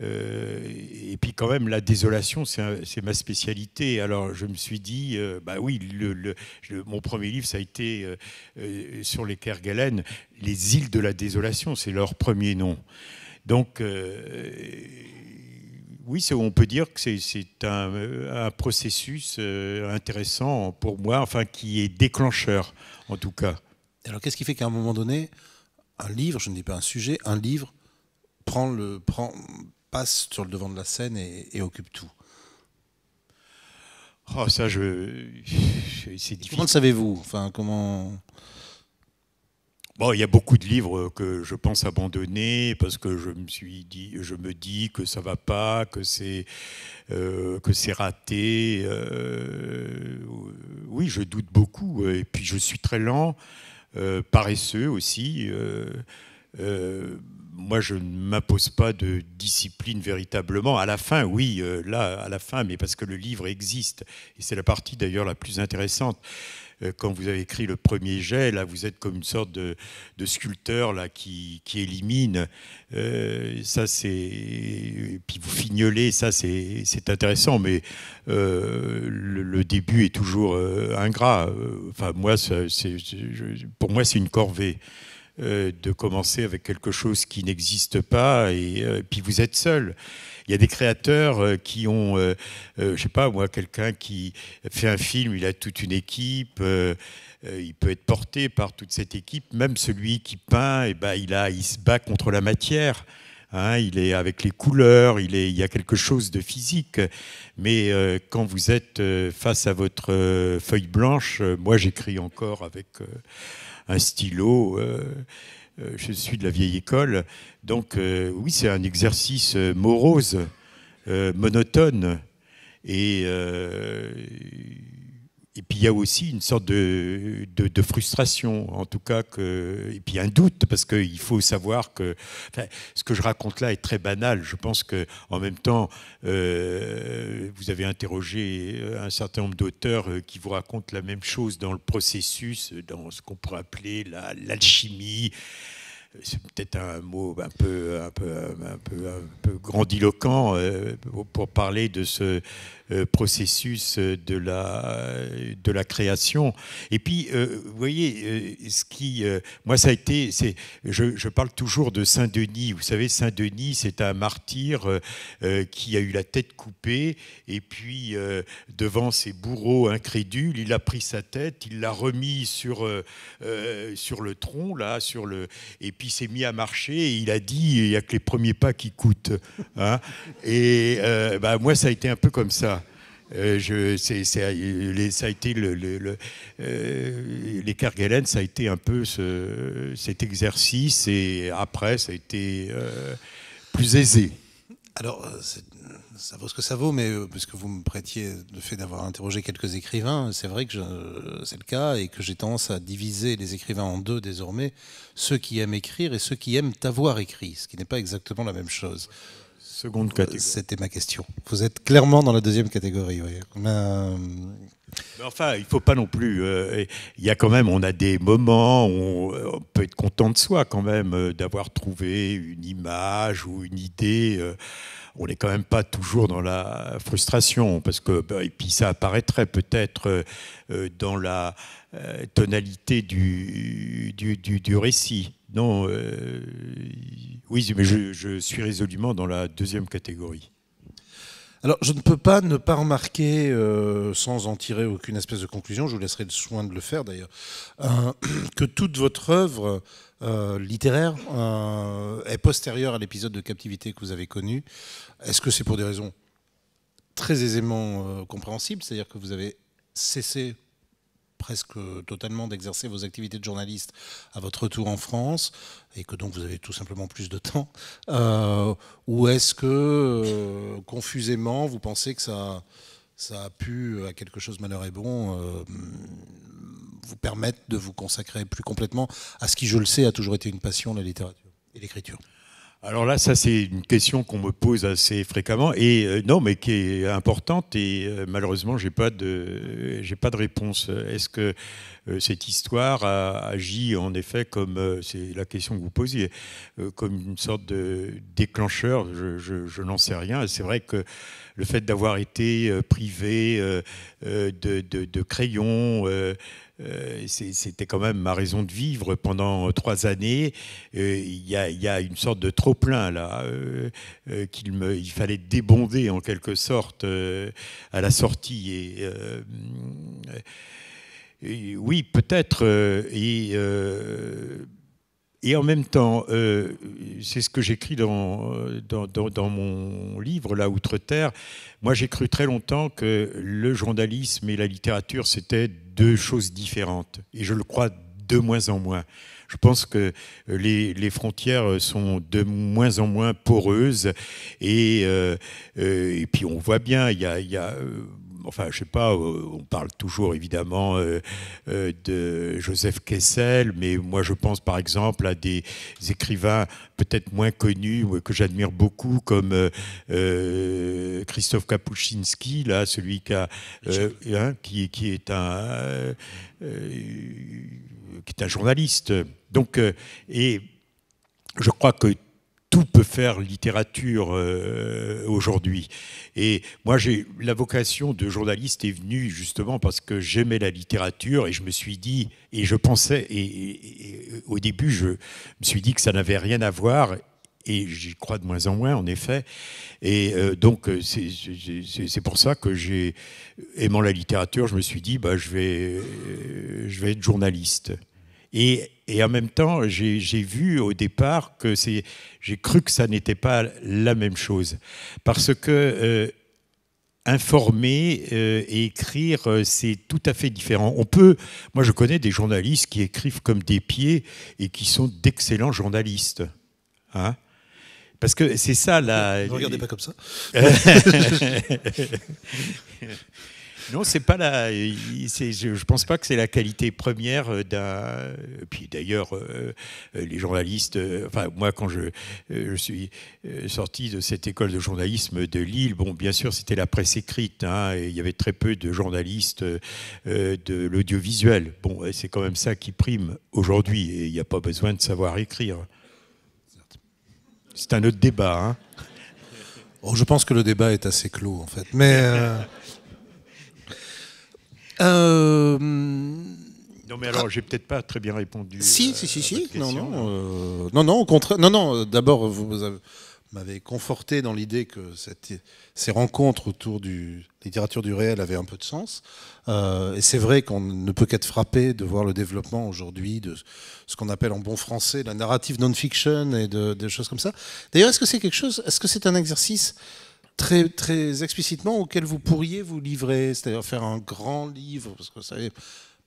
Et puis quand même la désolation, c'est ma spécialité. Alors je me suis dit, oui, mon premier livre, ça a été sur les Kerguelen, les îles de la désolation, c'est leur premier nom. Donc oui, on peut dire que c'est un processus intéressant pour moi, enfin qui est déclencheur en tout cas. Alors qu'est-ce qui fait qu'à un moment donné, un livre, je ne dis pas un sujet, un livre passe sur le devant de la scène et occupe tout? Oh, ça, c'est difficile. Comment le savez-vous? Enfin, comment... Bon, il y a beaucoup de livres que je pense abandonner parce que je me dis que ça va pas, que c'est raté. Oui, je doute beaucoup. Et puis je suis très lent, paresseux aussi. Moi, je ne m'impose pas de discipline véritablement. À la fin, oui, à la fin, mais parce que le livre existe. Et c'est la partie d'ailleurs la plus intéressante. Quand vous avez écrit le premier jet, là, vous êtes comme une sorte de sculpteur là, qui élimine. Ça, et puis vous fignolez, ça, c'est intéressant, mais le début est toujours ingrat. Enfin, moi, pour moi, c'est une corvée. De commencer avec quelque chose qui n'existe pas et puis vous êtes seul. Il y a des créateurs qui ont, je sais pas moi, quelqu'un qui fait un film, il a toute une équipe, il peut être porté par toute cette équipe. Même celui qui peint, il se bat contre la matière. hein, il est avec les couleurs, il y a quelque chose de physique. Mais quand vous êtes face à votre feuille blanche, moi j'écris encore avec un stylo. Je suis de la vieille école. Donc oui, c'est un exercice morose, monotone. Et puis il y a aussi une sorte de frustration, en tout cas, et puis un doute, parce qu'il faut savoir que ce que je raconte là est très banal. Je pense qu'en même temps, vous avez interrogé un certain nombre d'auteurs qui vous racontent la même chose dans le processus, dans ce qu'on pourrait appeler l'alchimie. C'est peut-être un mot un peu grandiloquent pour parler de ce processus de la création. Et puis, vous voyez, moi, ça a été... Je parle toujours de Saint-Denis. Vous savez, Saint-Denis, c'est un martyr qui a eu la tête coupée, et puis, devant ses bourreaux incrédules, il a pris sa tête, il l'a remis sur le tronc, là, et puis il s'est mis à marcher, et il a dit, il n'y a que les premiers pas qui coûtent. Hein. Et moi, ça a été un peu comme ça. Ça a été les Kerguelen, ça a été un peu cet exercice, et après ça a été plus aisé. Alors, ça vaut ce que ça vaut, mais puisque vous me prêtiez le fait d'avoir interrogé quelques écrivains, c'est vrai que c'est le cas, et que j'ai tendance à diviser les écrivains en deux désormais, ceux qui aiment écrire et ceux qui aiment avoir écrit, ce qui n'est pas exactement la même chose. Seconde catégorie. C'était ma question. Vous êtes clairement dans la deuxième catégorie, oui. Mais enfin, il ne faut pas non plus... il y a quand même, on a des moments où on peut être content de soi quand même, d'avoir trouvé une image ou une idée. On n'est quand même pas toujours dans la frustration, parce que, et puis ça apparaîtrait peut-être dans la tonalité du récit. Non, oui, mais je suis résolument dans la deuxième catégorie. Alors, je ne peux pas ne pas remarquer, sans en tirer aucune espèce de conclusion, je vous laisserai le soin de le faire d'ailleurs, que toute votre œuvre littéraire est postérieure à l'épisode de captivité que vous avez connu. Est-ce que c'est pour des raisons très aisément compréhensibles, c'est-à-dire que vous avez cessé presque totalement d'exercer vos activités de journaliste à votre retour en France, et que donc vous avez tout simplement plus de temps, ou est-ce que, confusément, vous pensez que ça a pu, à quelque chose malheur est bon, vous permettre de vous consacrer plus complètement à ce qui, je le sais, a toujours été une passion, la littérature et l'écriture? Alors là, ça c'est une question qu'on me pose assez fréquemment, et non, mais qui est importante, et malheureusement j'ai pas de réponse. Est-ce que cette histoire a agi en effet comme, c'est la question que vous posiez, comme une sorte de déclencheur? Je n'en sais rien. C'est vrai que le fait d'avoir été privé de crayons, c'était quand même ma raison de vivre pendant 3 années. Il y a une sorte de trop-plein là, il fallait débonder en quelque sorte à la sortie. Et oui, peut-être. Et en même temps, c'est ce que j'écris dans mon livre, là, Outre-Terre. Moi, j'ai cru très longtemps que le journalisme et la littérature, c'était 2 choses différentes. Et je le crois de moins en moins. Je pense que les frontières sont de moins en moins poreuses. Et puis, on voit bien, il y a enfin, je sais pas, on parle toujours évidemment de Joseph Kessel, mais moi je pense par exemple à des écrivains peut-être moins connus, que j'admire beaucoup, comme Christophe Kapuscinski, là, celui qui est un journaliste. Donc, et je crois que tout peut faire littérature aujourd'hui. Et moi, la vocation de journaliste est venue justement parce que j'aimais la littérature, et je me suis dit, et je pensais, et au début, je me suis dit que ça n'avait rien à voir, et j'y crois de moins en moins, en effet. Et donc, c'est pour ça que aimant la littérature, je me suis dit, je vais être journaliste. Et en même temps, j'ai vu au départ que j'ai cru que ça n'était pas la même chose. Parce que informer et écrire, c'est tout à fait différent. Moi, je connais des journalistes qui écrivent comme des pieds et qui sont d'excellents journalistes. Hein ? Parce que c'est ça la. Ne regardez pas comme ça. Non, c'est pas je pense pas que c'est la qualité première d'un. Puis d'ailleurs, les journalistes. Enfin, moi, quand je suis sorti de cette école de journalisme de Lille, bon, bien sûr, c'était la presse écrite. Hein, et il y avait très peu de journalistes de l'audiovisuel. Bon, c'est quand même ça qui prime aujourd'hui. Et il n'y a pas besoin de savoir écrire. C'est un autre débat. Hein. Oh, je pense que le débat est assez clos, en fait. Mais. Non, mais alors, j'ai peut-être pas très bien répondu. Si. Non, non, au contraire. Non. D'abord, vous m'avez conforté dans l'idée que ces rencontres autour de la littérature du réel avaient un peu de sens. Et c'est vrai qu'on ne peut qu'être frappé de voir le développement aujourd'hui de ce qu'on appelle en bon français la narrative non-fiction et des choses comme ça. D'ailleurs, est-ce que c'est un exercice très, très explicitement auquel vous pourriez vous livrer, c'est-à-dire faire un grand livre, parce que vous savez,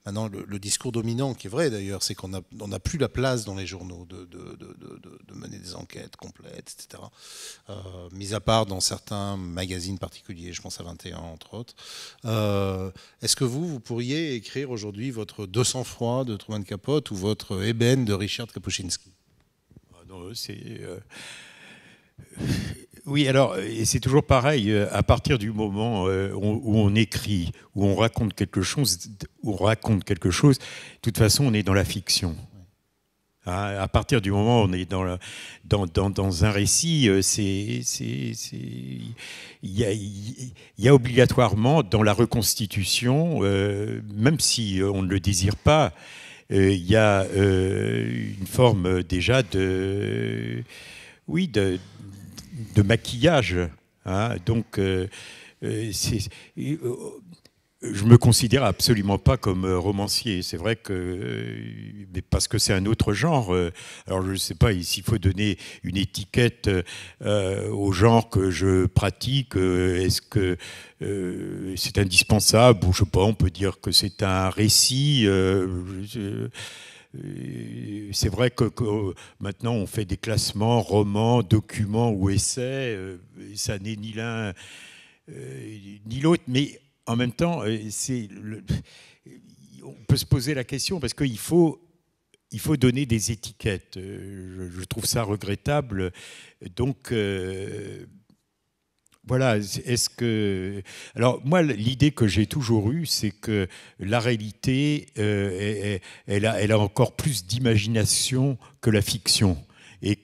maintenant le discours dominant, qui est vrai d'ailleurs, c'est qu'on n'a plus la place dans les journaux de mener des enquêtes complètes, etc. Mis à part dans certains magazines particuliers, je pense à 21 entre autres. Est-ce que vous pourriez écrire aujourd'hui votre 200 froid de Truman Capote ou votre Ébène de Richard Kapuscinski? Non, c'est... Oui, alors, et c'est toujours pareil, à partir du moment où on écrit, où on raconte quelque chose, de toute façon, on est dans la fiction. À partir du moment où on est dans un récit, il y a obligatoirement dans la reconstitution, même si on ne le désire pas, il y a une forme déjà de maquillage. Hein. Donc, je me considère absolument pas comme romancier. C'est vrai que, mais parce que c'est un autre genre. Alors, je ne sais pas s'il faut donner une étiquette au genre que je pratique. Est-ce que c'est indispensable? Ou je sais pas, on peut dire que c'est un récit. C'est vrai que maintenant on fait des classements, romans, documents ou essais, ça n'est ni l'un ni l'autre, mais en même temps, on peut se poser la question parce qu'il faut donner des étiquettes. Je trouve ça regrettable. Donc voilà, alors moi, l'idée que j'ai toujours eue, c'est que la réalité, elle a encore plus d'imagination que la fiction. Et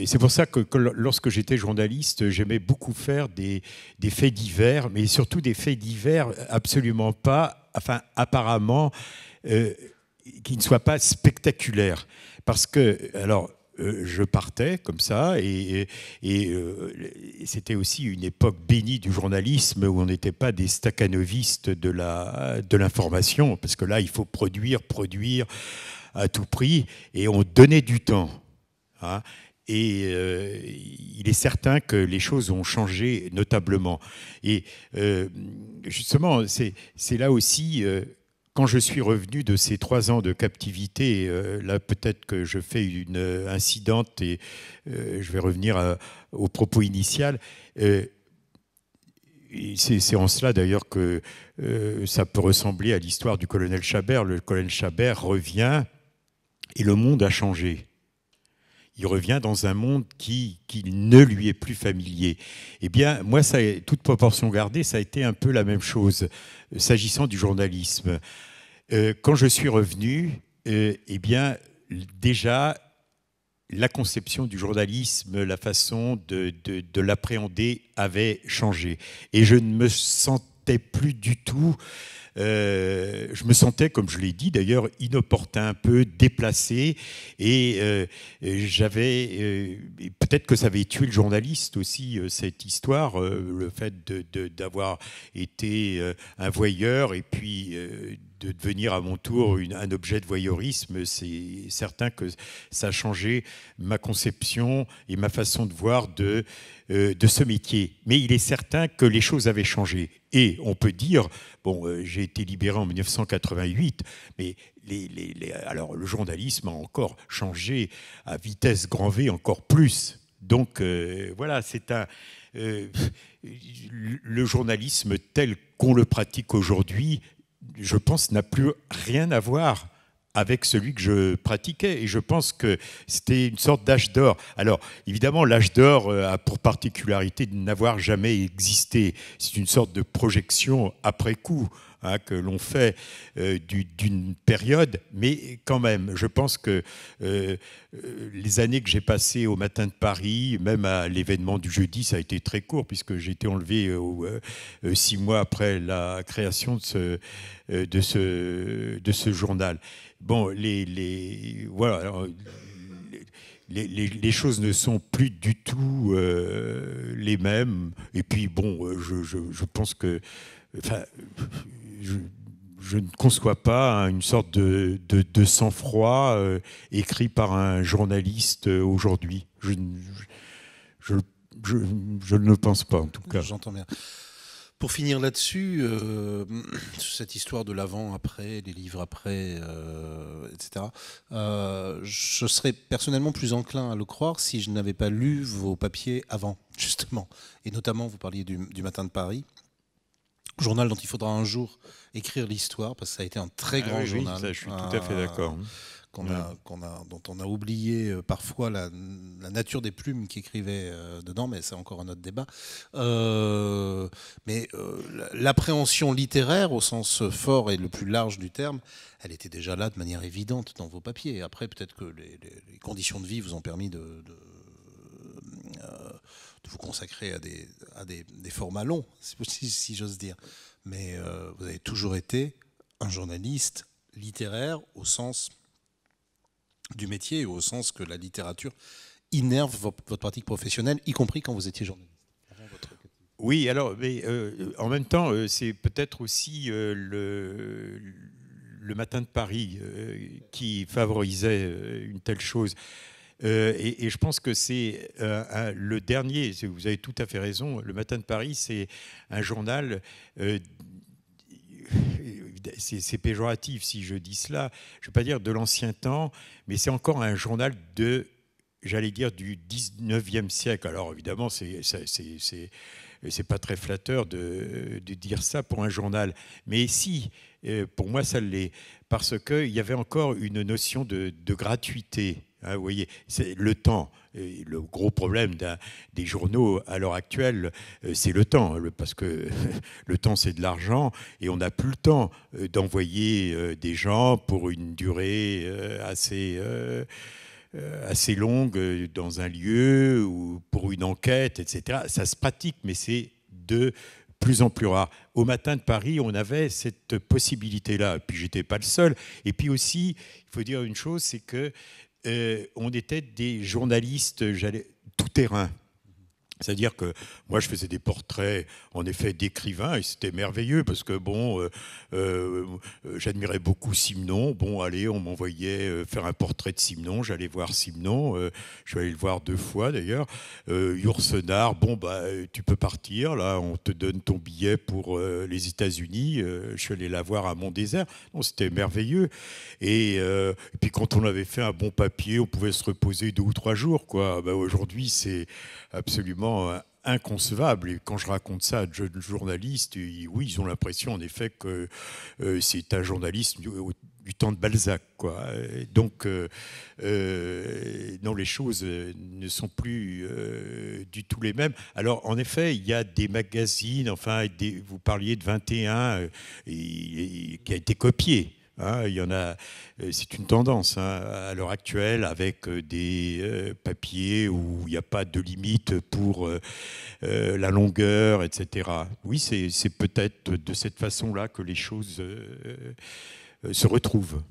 c'est pour ça que lorsque j'étais journaliste, j'aimais beaucoup faire des faits divers, mais surtout des faits divers absolument pas, enfin apparemment, qui ne soient pas spectaculaires. Parce que, alors, je partais comme ça et c'était aussi une époque bénie du journalisme où on n'était pas des staccanovistes de l'information, parce que là, il faut produire à tout prix et on donnait du temps. Hein. Et il est certain que les choses ont changé notablement. Et justement, c'est là aussi... Quand je suis revenu de ces 3 ans de captivité, là peut-être que je fais une incidente et je vais revenir au propos initial. C'est en cela d'ailleurs que ça peut ressembler à l'histoire du colonel Chabert. Le colonel Chabert revient et le monde a changé. Il revient dans un monde qui ne lui est plus familier. Eh bien, moi, toute proportion gardée, ça a été un peu la même chose s'agissant du journalisme. Quand je suis revenu, eh bien, déjà, la conception du journalisme, la façon de l'appréhender avait changé. Et je ne me sentais plus du tout je me sentais, comme je l'ai dit d'ailleurs, inopportun, un peu déplacé, et j'avais peut-être que ça avait tué le journaliste aussi, cette histoire, le fait d'avoir été un voyeur et puis de devenir à mon tour un objet de voyeurisme. C'est certain que ça a changé ma conception et ma façon de voir de ce métier. Mais il est certain que les choses avaient changé. Et on peut dire, bon, j'ai été libéré en 1988, mais alors le journalisme a encore changé à vitesse grand V, encore plus. Donc voilà, c'est le journalisme tel qu'on le pratique aujourd'hui, je pense, n'a plus rien à voir avec celui que je pratiquais. Et je pense que c'était une sorte d'âge d'or. Alors, évidemment, l'âge d'or a pour particularité de n'avoir jamais existé. C'est une sorte de projection après coup, hein, que l'on fait d'une période. Mais quand même, je pense que les années que j'ai passées au Matin de Paris, même à l'événement du jeudi, ça a été très court, puisque j'ai été enlevé 6 mois après la création de ce journal. Bon, voilà, alors, les choses ne sont plus du tout les mêmes. Et puis, bon, je pense que... Enfin, je ne conçois pas une sorte de sang-froid écrit par un journaliste aujourd'hui. Je ne le pense pas, en tout cas. J'entends bien. Pour finir là-dessus, cette histoire de l'avant, après, les livres après, etc., je serais personnellement plus enclin à le croire si je n'avais pas lu vos papiers avant, justement. Et notamment, vous parliez du Matin de Paris, journal dont il faudra un jour écrire l'histoire, parce que ça a été un très grand journal. Oui, ça, je suis tout à fait d'accord. Dont on a oublié parfois la nature des plumes qui écrivaient dedans, mais c'est encore un autre débat. Mais l'appréhension littéraire, au sens fort et le plus large du terme, elle était déjà là de manière évidente dans vos papiers. Après, peut-être que les conditions de vie vous ont permis de vous consacrer à des formats longs, si j'ose dire. Mais vous avez toujours été un journaliste littéraire au sens du métier, au sens que la littérature innerve votre pratique professionnelle, y compris quand vous étiez journaliste. Oui, alors, mais en même temps, c'est peut-être aussi le Matin de Paris qui favorisait une telle chose. Et je pense que c'est le dernier, vous avez tout à fait raison, le Matin de Paris, c'est un journal... c'est péjoratif si je dis cela, je ne vais pas dire de l'ancien temps, mais c'est encore un journal j'allais dire, du 19e siècle. Alors évidemment, c'est pas très flatteur de dire ça pour un journal, mais si, pour moi ça l'est, parce qu'il y avait encore une notion de gratuité. Hein, vous voyez, c'est le temps. Et le gros problème des journaux à l'heure actuelle, c'est le temps, parce que le temps, c'est de l'argent, et on n'a plus le temps d'envoyer des gens pour une durée assez longue dans un lieu ou pour une enquête, etc. Ça se pratique, mais c'est de plus en plus rare. Au Matin de Paris, on avait cette possibilité-là. Puis j'étais pas le seul. Et puis aussi, il faut dire une chose, c'est que on était des journalistes, tout terrain. C'est-à-dire que moi, je faisais des portraits, en effet, d'écrivains, et c'était merveilleux, parce que, bon, j'admirais beaucoup Simenon. Bon, allez, on m'envoyait faire un portrait de Simenon, j'allais voir Simenon, je suis allé le voir 2 fois, d'ailleurs. Yourcenar, bon, bah, tu peux partir, là, on te donne ton billet pour les États-Unis. Je suis allé la voir à Mont-Désert. Bon, c'était merveilleux. Et puis, quand on avait fait un bon papier, on pouvait se reposer 2 ou 3 jours, quoi. Bah, aujourd'hui, c'est absolument inconcevable. Et quand je raconte ça à de jeunes journalistes, oui, ils ont l'impression en effet que c'est un journaliste du temps de Balzac, quoi. Donc, non, les choses ne sont plus du tout les mêmes. Alors, en effet, il y a des magazines, enfin, vous parliez de 21, qui a été copié. Hein, il y en a, c'est une tendance hein, à l'heure actuelle avec des papiers où il n'y a pas de limite pour la longueur, etc. Oui, c'est peut-être de cette façon-là que les choses se retrouvent.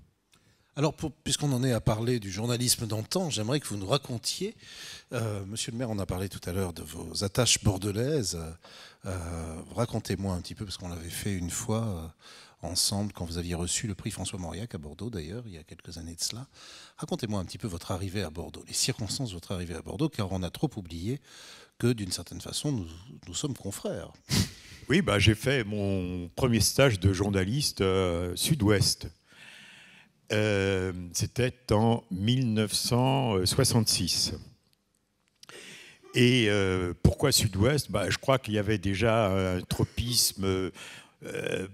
Alors, puisqu'on en est à parler du journalisme d'antan, j'aimerais que vous nous racontiez, Monsieur le maire, on a parlé tout à l'heure de vos attaches bordelaises. Racontez-moi un petit peu, parce qu'on l'avait fait une fois ensemble, quand vous aviez reçu le prix François Mauriac à Bordeaux, d'ailleurs, il y a quelques années de cela. Racontez-moi un petit peu votre arrivée à Bordeaux, les circonstances de votre arrivée à Bordeaux, car on a trop oublié que, d'une certaine façon, nous sommes confrères. Oui, bah, j'ai fait mon premier stage de journaliste Sud-Ouest. C'était en 1966. Et pourquoi Sud-Ouest ? Bah, je crois qu'il y avait déjà un tropisme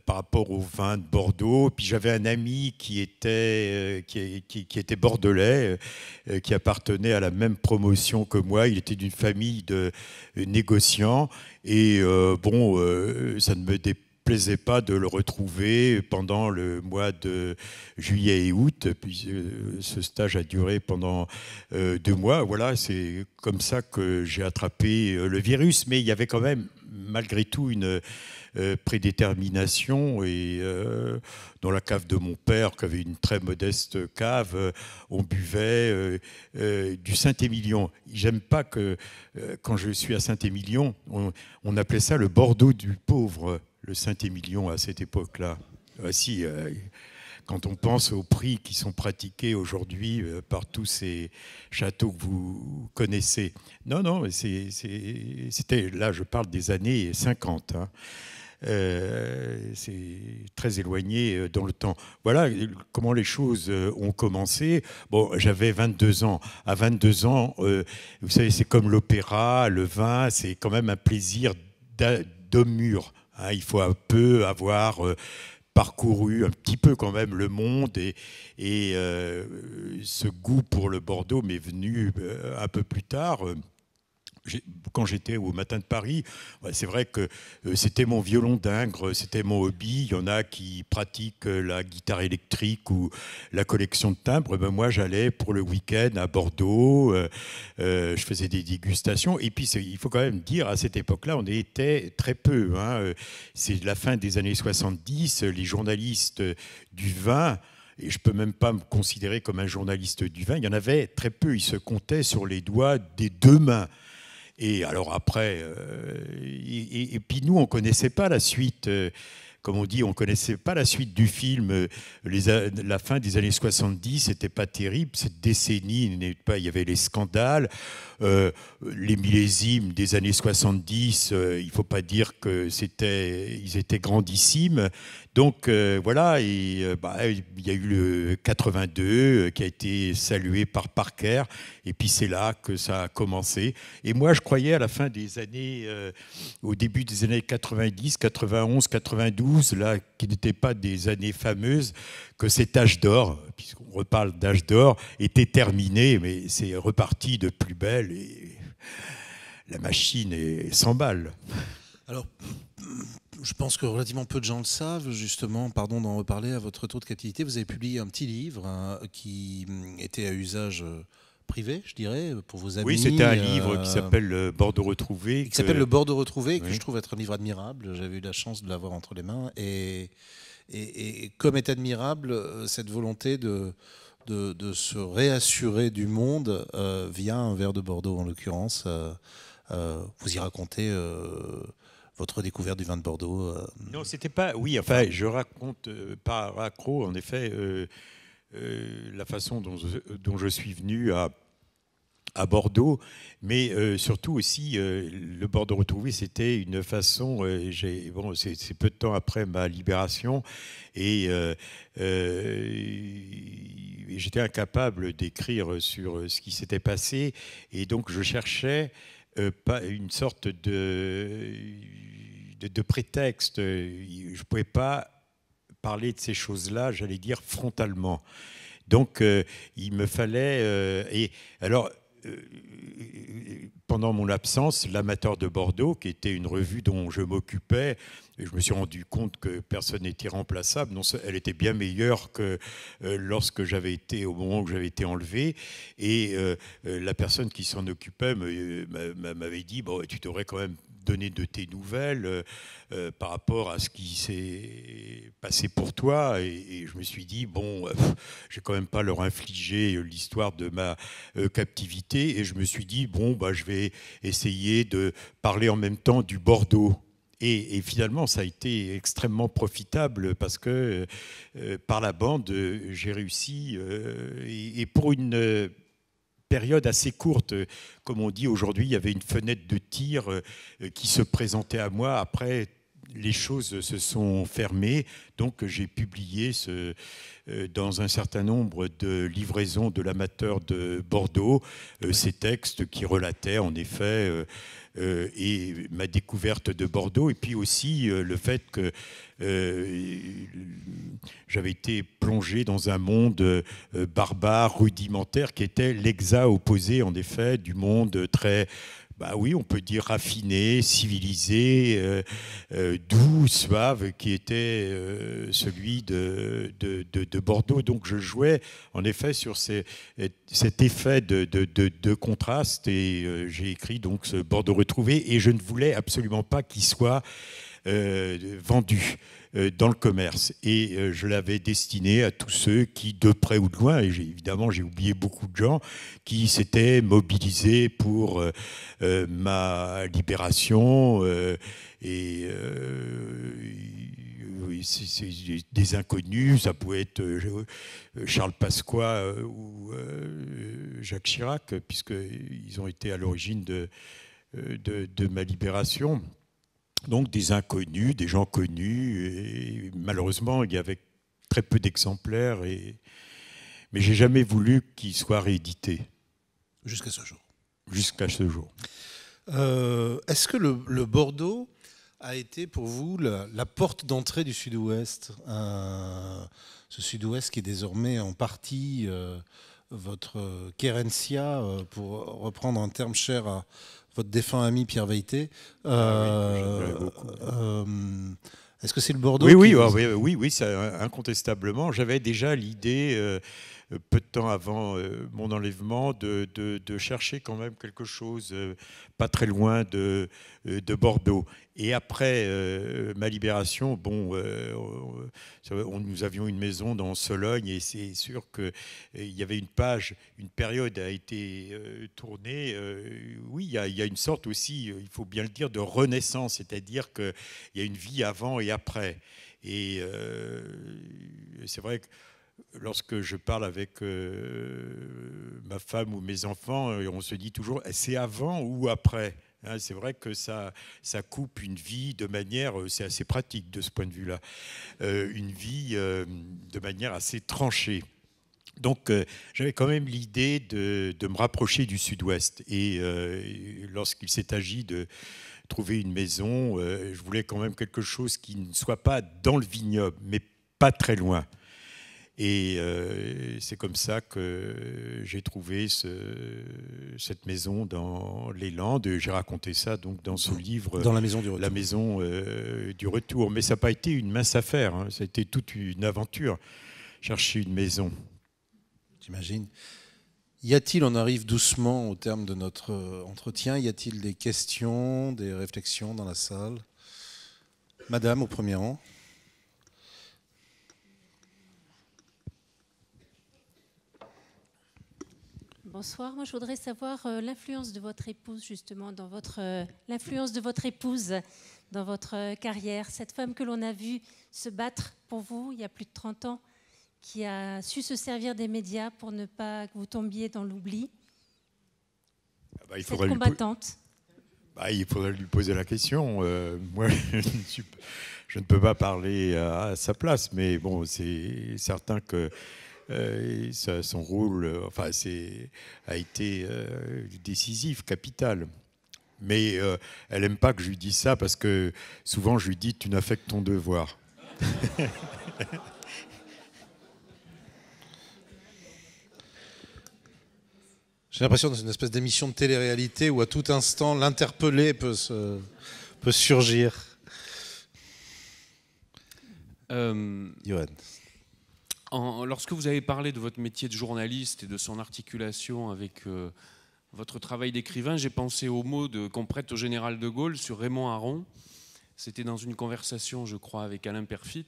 par rapport au vin de Bordeaux. Puis j'avais un ami qui était bordelais, qui appartenait à la même promotion que moi. Il était d'une famille de négociants. Et ça ne me plaisait pas de le retrouver pendant le mois de juillet et août. Puis ce stage a duré pendant 2 mois. Voilà, c'est comme ça que j'ai attrapé le virus. Mais il y avait quand même, malgré tout, une prédétermination. Et dans la cave de mon père, qui avait une très modeste cave, on buvait du Saint-Émilion. J'aime pas que, quand je suis à Saint-Émilion, on appelait ça le Bordeaux du pauvre. Le Saint-Émilion à cette époque-là. Voici, quand on pense aux prix qui sont pratiqués aujourd'hui par tous ces châteaux que vous connaissez. Non, c'était, là je parle des années 50. Hein. C'est très éloigné dans le temps. Voilà comment les choses ont commencé. Bon, j'avais 22 ans. À 22 ans, vous savez, c'est comme l'opéra, le vin, c'est quand même un plaisir d'homme mûr. Il faut un peu avoir parcouru un petit peu quand même le monde et ce goût pour le Bordeaux m'est venu un peu plus tard. Quand j'étais au Matin de Paris, c'est vrai que c'était mon violon d'Ingres, c'était mon hobby. Il y en a qui pratiquent la guitare électrique ou la collection de timbres. Ben moi, j'allais pour le week-end à Bordeaux, je faisais des dégustations. Et puis, il faut quand même dire, à cette époque-là, on était très peu. Hein. C'est la fin des années 70, les journalistes du vin. Et je ne peux même pas me considérer comme un journaliste du vin. Il y en avait très peu. Ils se comptaient sur les doigts des 2 mains. Et alors après, et puis nous, on ne connaissait pas la suite. Comme on dit, on ne connaissait pas la suite du film. La fin des années 70, c'était pas terrible. Cette décennie, il y avait les scandales, les millésimes des années 70. Il ne faut pas dire qu'ils étaient grandissimes. Donc voilà, et il y a eu le 82 qui a été salué par Parker. Et puis c'est là que ça a commencé. Et moi, je croyais à la fin des années, au début des années 90, 91, 92, là, qui n'étaient pas des années fameuses, que cet âge d'or, puisqu'on reparle d'âge d'or, était terminé, mais c'est reparti de plus belle et la machine s'emballe. Alors, je pense que relativement peu de gens le savent, justement, pardon d'en reparler, à votre retour de captivité, vous avez publié un petit livre qui était à usage privé, je dirais, pour vos amis. Oui, c'était un livre qui s'appelle Bordeaux retrouvé. Qui s'appelle Le Bordeaux retrouvé, que je trouve être un livre admirable. J'avais eu la chance de l'avoir entre les mains. Et comme est admirable cette volonté de se réassurer du monde via un verre de Bordeaux, en l'occurrence. Vous y racontez votre découverte du vin de Bordeaux. Non, c'était pas... Oui, enfin, je raconte par accro, en effet, la façon dont je suis venu à Bordeaux, mais surtout aussi le Bordeaux retrouvé, c'était une façon. C'est peu de temps après ma libération et j'étais incapable d'écrire sur ce qui s'était passé et donc je cherchais une sorte de prétexte. Je ne pouvais pas parler de ces choses-là, j'allais dire frontalement. Donc il me fallait et alors pendant mon absence, l'Amateur de Bordeaux, qui était une revue dont je m'occupais, et je me suis rendu compte que personne n'était remplaçable. Non, elle était bien meilleure que lorsque j'avais été, au moment où j'avais été enlevé. Et la personne qui s'en occupait m'avait dit, bon, tu devrais quand même donner de tes nouvelles par rapport à ce qui s'est passé pour toi. Et je me suis dit, bon, je vais quand même pas leur infliger l'histoire de ma captivité. Et je me suis dit, bon, bah, je vais essayer de parler en même temps du Bordeaux. Et finalement, ça a été extrêmement profitable parce que par la bande, j'ai réussi. Et pour une période assez courte, comme on dit aujourd'hui, il y avait une fenêtre de tir qui se présentait à moi. Après, les choses se sont fermées, donc j'ai publié dans un certain nombre de livraisons de l'Amateur de Bordeaux ces textes qui relataient en effet et ma découverte de Bordeaux, et puis aussi le fait que j'avais été plongé dans un monde barbare, rudimentaire, qui était l'exact opposé en effet du monde très... Bah oui, on peut dire raffiné, civilisé, doux, suave, qui était celui de Bordeaux. Donc je jouais en effet sur cet effet de contraste, et j'ai écrit donc ce Bordeaux retrouvé, et je ne voulais absolument pas qu'il soit vendu dans le commerce, et je l'avais destiné à tous ceux qui, de près ou de loin, et évidemment j'ai oublié beaucoup de gens qui s'étaient mobilisés pour ma libération, et c'est des inconnus, ça pouvait être Charles Pasqua ou Jacques Chirac, puisqu'ils ont été à l'origine de ma libération. Donc des inconnus, des gens connus, et malheureusement il y avait très peu d'exemplaires, mais j'ai jamais voulu qu'ils soient réédités. Jusqu'à ce jour. Jusqu'à ce jour. Est-ce que le Bordeaux a été pour vous la porte d'entrée du Sud-Ouest, ce Sud-Ouest qui est désormais en partie votre querencia, pour reprendre un terme cher à votre défunt ami Pierre Veilleté. Est-ce que c'est le Bordeaux Oui, ça, incontestablement. J'avais déjà l'idée, peu de temps avant mon enlèvement, de chercher quand même quelque chose pas très loin de Bordeaux. Et après ma libération, nous avions une maison dans Sologne, et c'est sûr qu'il y avait une période a été tournée. Oui, il y a une sorte aussi, il faut bien le dire, de renaissance, c'est-à-dire qu'il y a une vie avant et après. Et c'est vrai que lorsque je parle avec ma femme ou mes enfants, on se dit toujours, c'est avant ou après ? C'est vrai que ça coupe une vie de manière, c'est assez pratique de ce point de vue-là, une vie de manière assez tranchée. Donc j'avais quand même l'idée de me rapprocher du Sud-Ouest. Et lorsqu'il s'est agi de trouver une maison, je voulais quand même quelque chose qui ne soit pas dans le vignoble, mais pas très loin. Et c'est comme ça que j'ai trouvé cette maison dans les Landes. J'ai raconté ça donc dans ce livre, dans La Maison du Retour. La Maison du Retour. Mais ça n'a pas été une mince affaire, hein. Ça a été toute une aventure, chercher une maison. J'imagine. Y a-t-il, on arrive doucement au terme de notre entretien, y a-t-il des questions, des réflexions dans la salle ? Madame, au premier rang. Bonsoir, moi je voudrais savoir l'influence de votre épouse justement l'influence de votre épouse dans votre carrière, cette femme que l'on a vue se battre pour vous il y a plus de 30 ans, qui a su se servir des médias pour ne pas que vous tombiez dans l'oubli. Cette combattante. Il faudrait lui poser la question. Moi, je ne peux pas parler à sa place, mais bon, c'est certain que son rôle a été décisif, capital. Mais elle n'aime pas que je lui dise ça, parce que souvent je lui dis « tu n'as fait que ton devoir ». J'ai l'impression que c'est une espèce d'émission de télé-réalité où à tout instant l'interpellé peut surgir. Johan. Lorsque vous avez parlé de votre métier de journaliste et de son articulation avec votre travail d'écrivain, j'ai pensé aux mots qu'on prête au général de Gaulle sur Raymond Aron. C'était dans une conversation, je crois, avec Alain Perfit,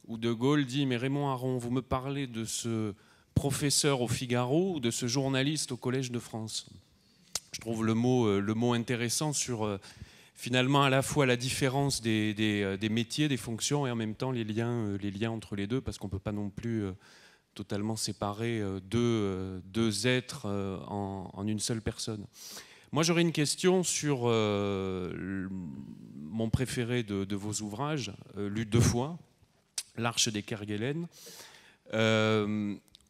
où de Gaulle dit « Mais Raymond Aron, vous me parlez de ce professeur au Figaro ou de ce journaliste au Collège de France ?» Je trouve le mot intéressant sur finalement à la fois la différence des métiers, des fonctions et en même temps les liens entre les deux, parce qu'on ne peut pas non plus totalement séparer deux êtres en une seule personne. Moi, j'aurais une question sur mon préféré de vos ouvrages, lu 2 fois, L'Arche des Kerguelen,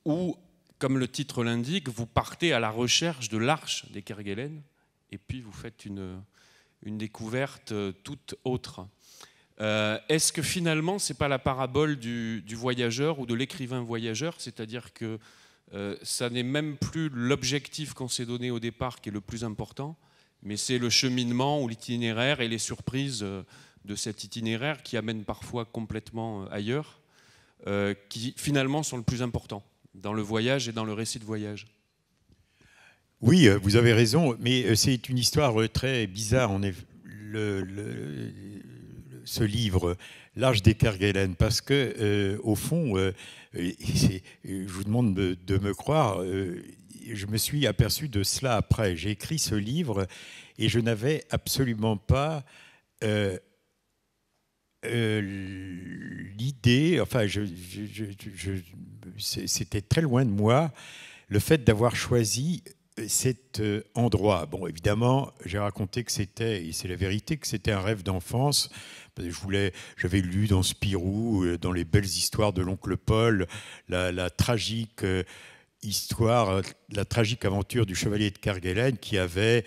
où, comme le titre l'indique, vous partez à la recherche de l'Arche des Kerguelen, et puis vous faites une découverte toute autre. Est-ce que finalement, ce n'est pas la parabole du voyageur ou de l'écrivain voyageur, c'est-à-dire que ça n'est même plus l'objectif qu'on s'est donné au départ qui est le plus important, mais c'est le cheminement ou l'itinéraire et les surprises de cet itinéraire qui amènent parfois complètement ailleurs, qui finalement sont le plus important dans le voyage et dans le récit de voyage. Oui, vous avez raison, mais c'est une histoire très bizarre. Ce livre, L'Arche des Kerguelen, parce que au fond, je vous demande de me croire, je me suis aperçu de cela après. J'ai écrit ce livre et je n'avais absolument pas l'idée, enfin, c'était très loin de moi, le fait d'avoir choisi cet endroit. Bon, évidemment, j'ai raconté que c'était, et c'est la vérité, que c'était un rêve d'enfance. J'avais lu dans Spirou, dans les belles histoires de l'oncle Paul, la tragique histoire, la tragique aventure du chevalier de Kerguelen qui avait,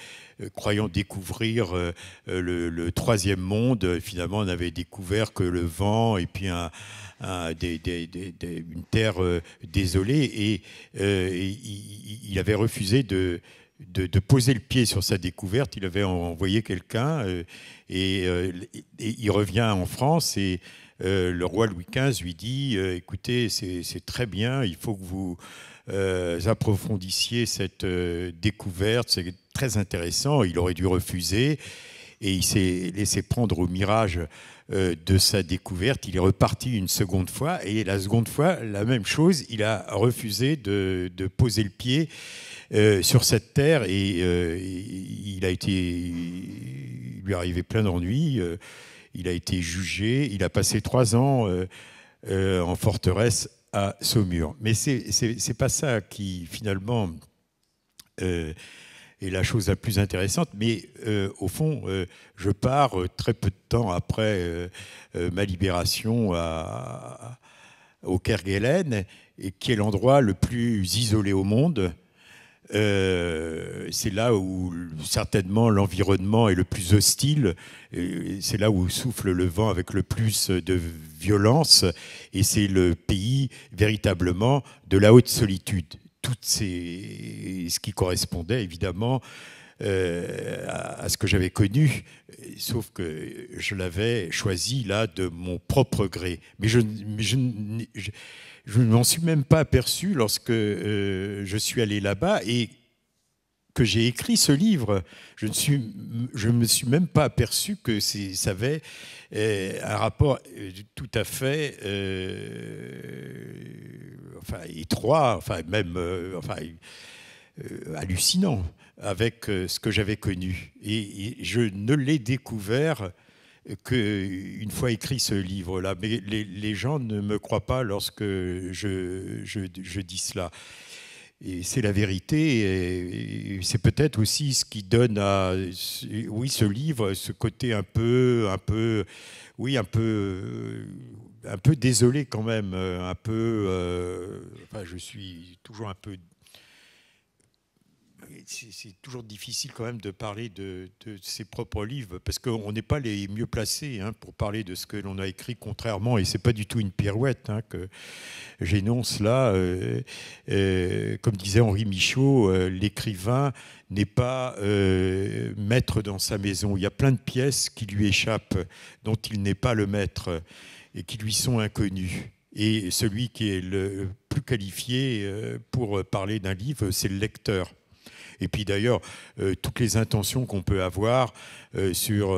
croyant découvrir le troisième monde, finalement n'avait découvert que le vent et puis une terre désolée, et il avait refusé de poser le pied sur sa découverte. Il avait envoyé quelqu'un et il revient en France et le roi Louis XV lui dit écoutez, c'est très bien, il faut que vous approfondissiez cette découverte, c'est très intéressant. Il aurait dû refuser et il s'est laissé prendre au mirage de sa découverte. Il est reparti une seconde fois et la seconde fois, la même chose, il a refusé de poser le pied sur cette terre et il lui est arrivé plein d'ennuis. Il a été jugé, il a passé 3 ans en forteresse à Saumur. Mais c'est pas ça qui finalement est la chose la plus intéressante. Mais au fond, je pars très peu de temps après ma libération au Kerguelen, et qui est l'endroit le plus isolé au monde. C'est là où certainement l'environnement est le plus hostile, c'est là où souffle le vent avec le plus de violence, et c'est le pays véritablement de la haute solitude. Ce qui correspondait évidemment à ce que j'avais connu, sauf que je l'avais choisi là de mon propre gré. Mais je ne m'en suis même pas aperçu lorsque je suis allé là-bas et que j'ai écrit ce livre. Je ne me suis même pas aperçu que ça avait un rapport tout à fait étroit, même hallucinant avec ce que j'avais connu. Et je ne l'ai découvert qu'une fois écrit ce livre-là. Mais les gens ne me croient pas lorsque je dis cela. Et c'est la vérité. Et c'est peut-être aussi ce qui donne à ce livre ce côté un peu désolé quand même. Je suis toujours un peu c'est toujours difficile quand même de parler de ses propres livres, parce qu'on n'est pas les mieux placés pour parler de ce que l'on a écrit, contrairement, et c'est pas du tout une pirouette que j'énonce là. Comme disait Henri Michaud, l'écrivain n'est pas maître dans sa maison. Il y a plein de pièces qui lui échappent, dont il n'est pas le maître, et qui lui sont inconnues. Et celui qui est le plus qualifié pour parler d'un livre, c'est le lecteur. Et puis d'ailleurs, toutes les intentions qu'on peut avoir sur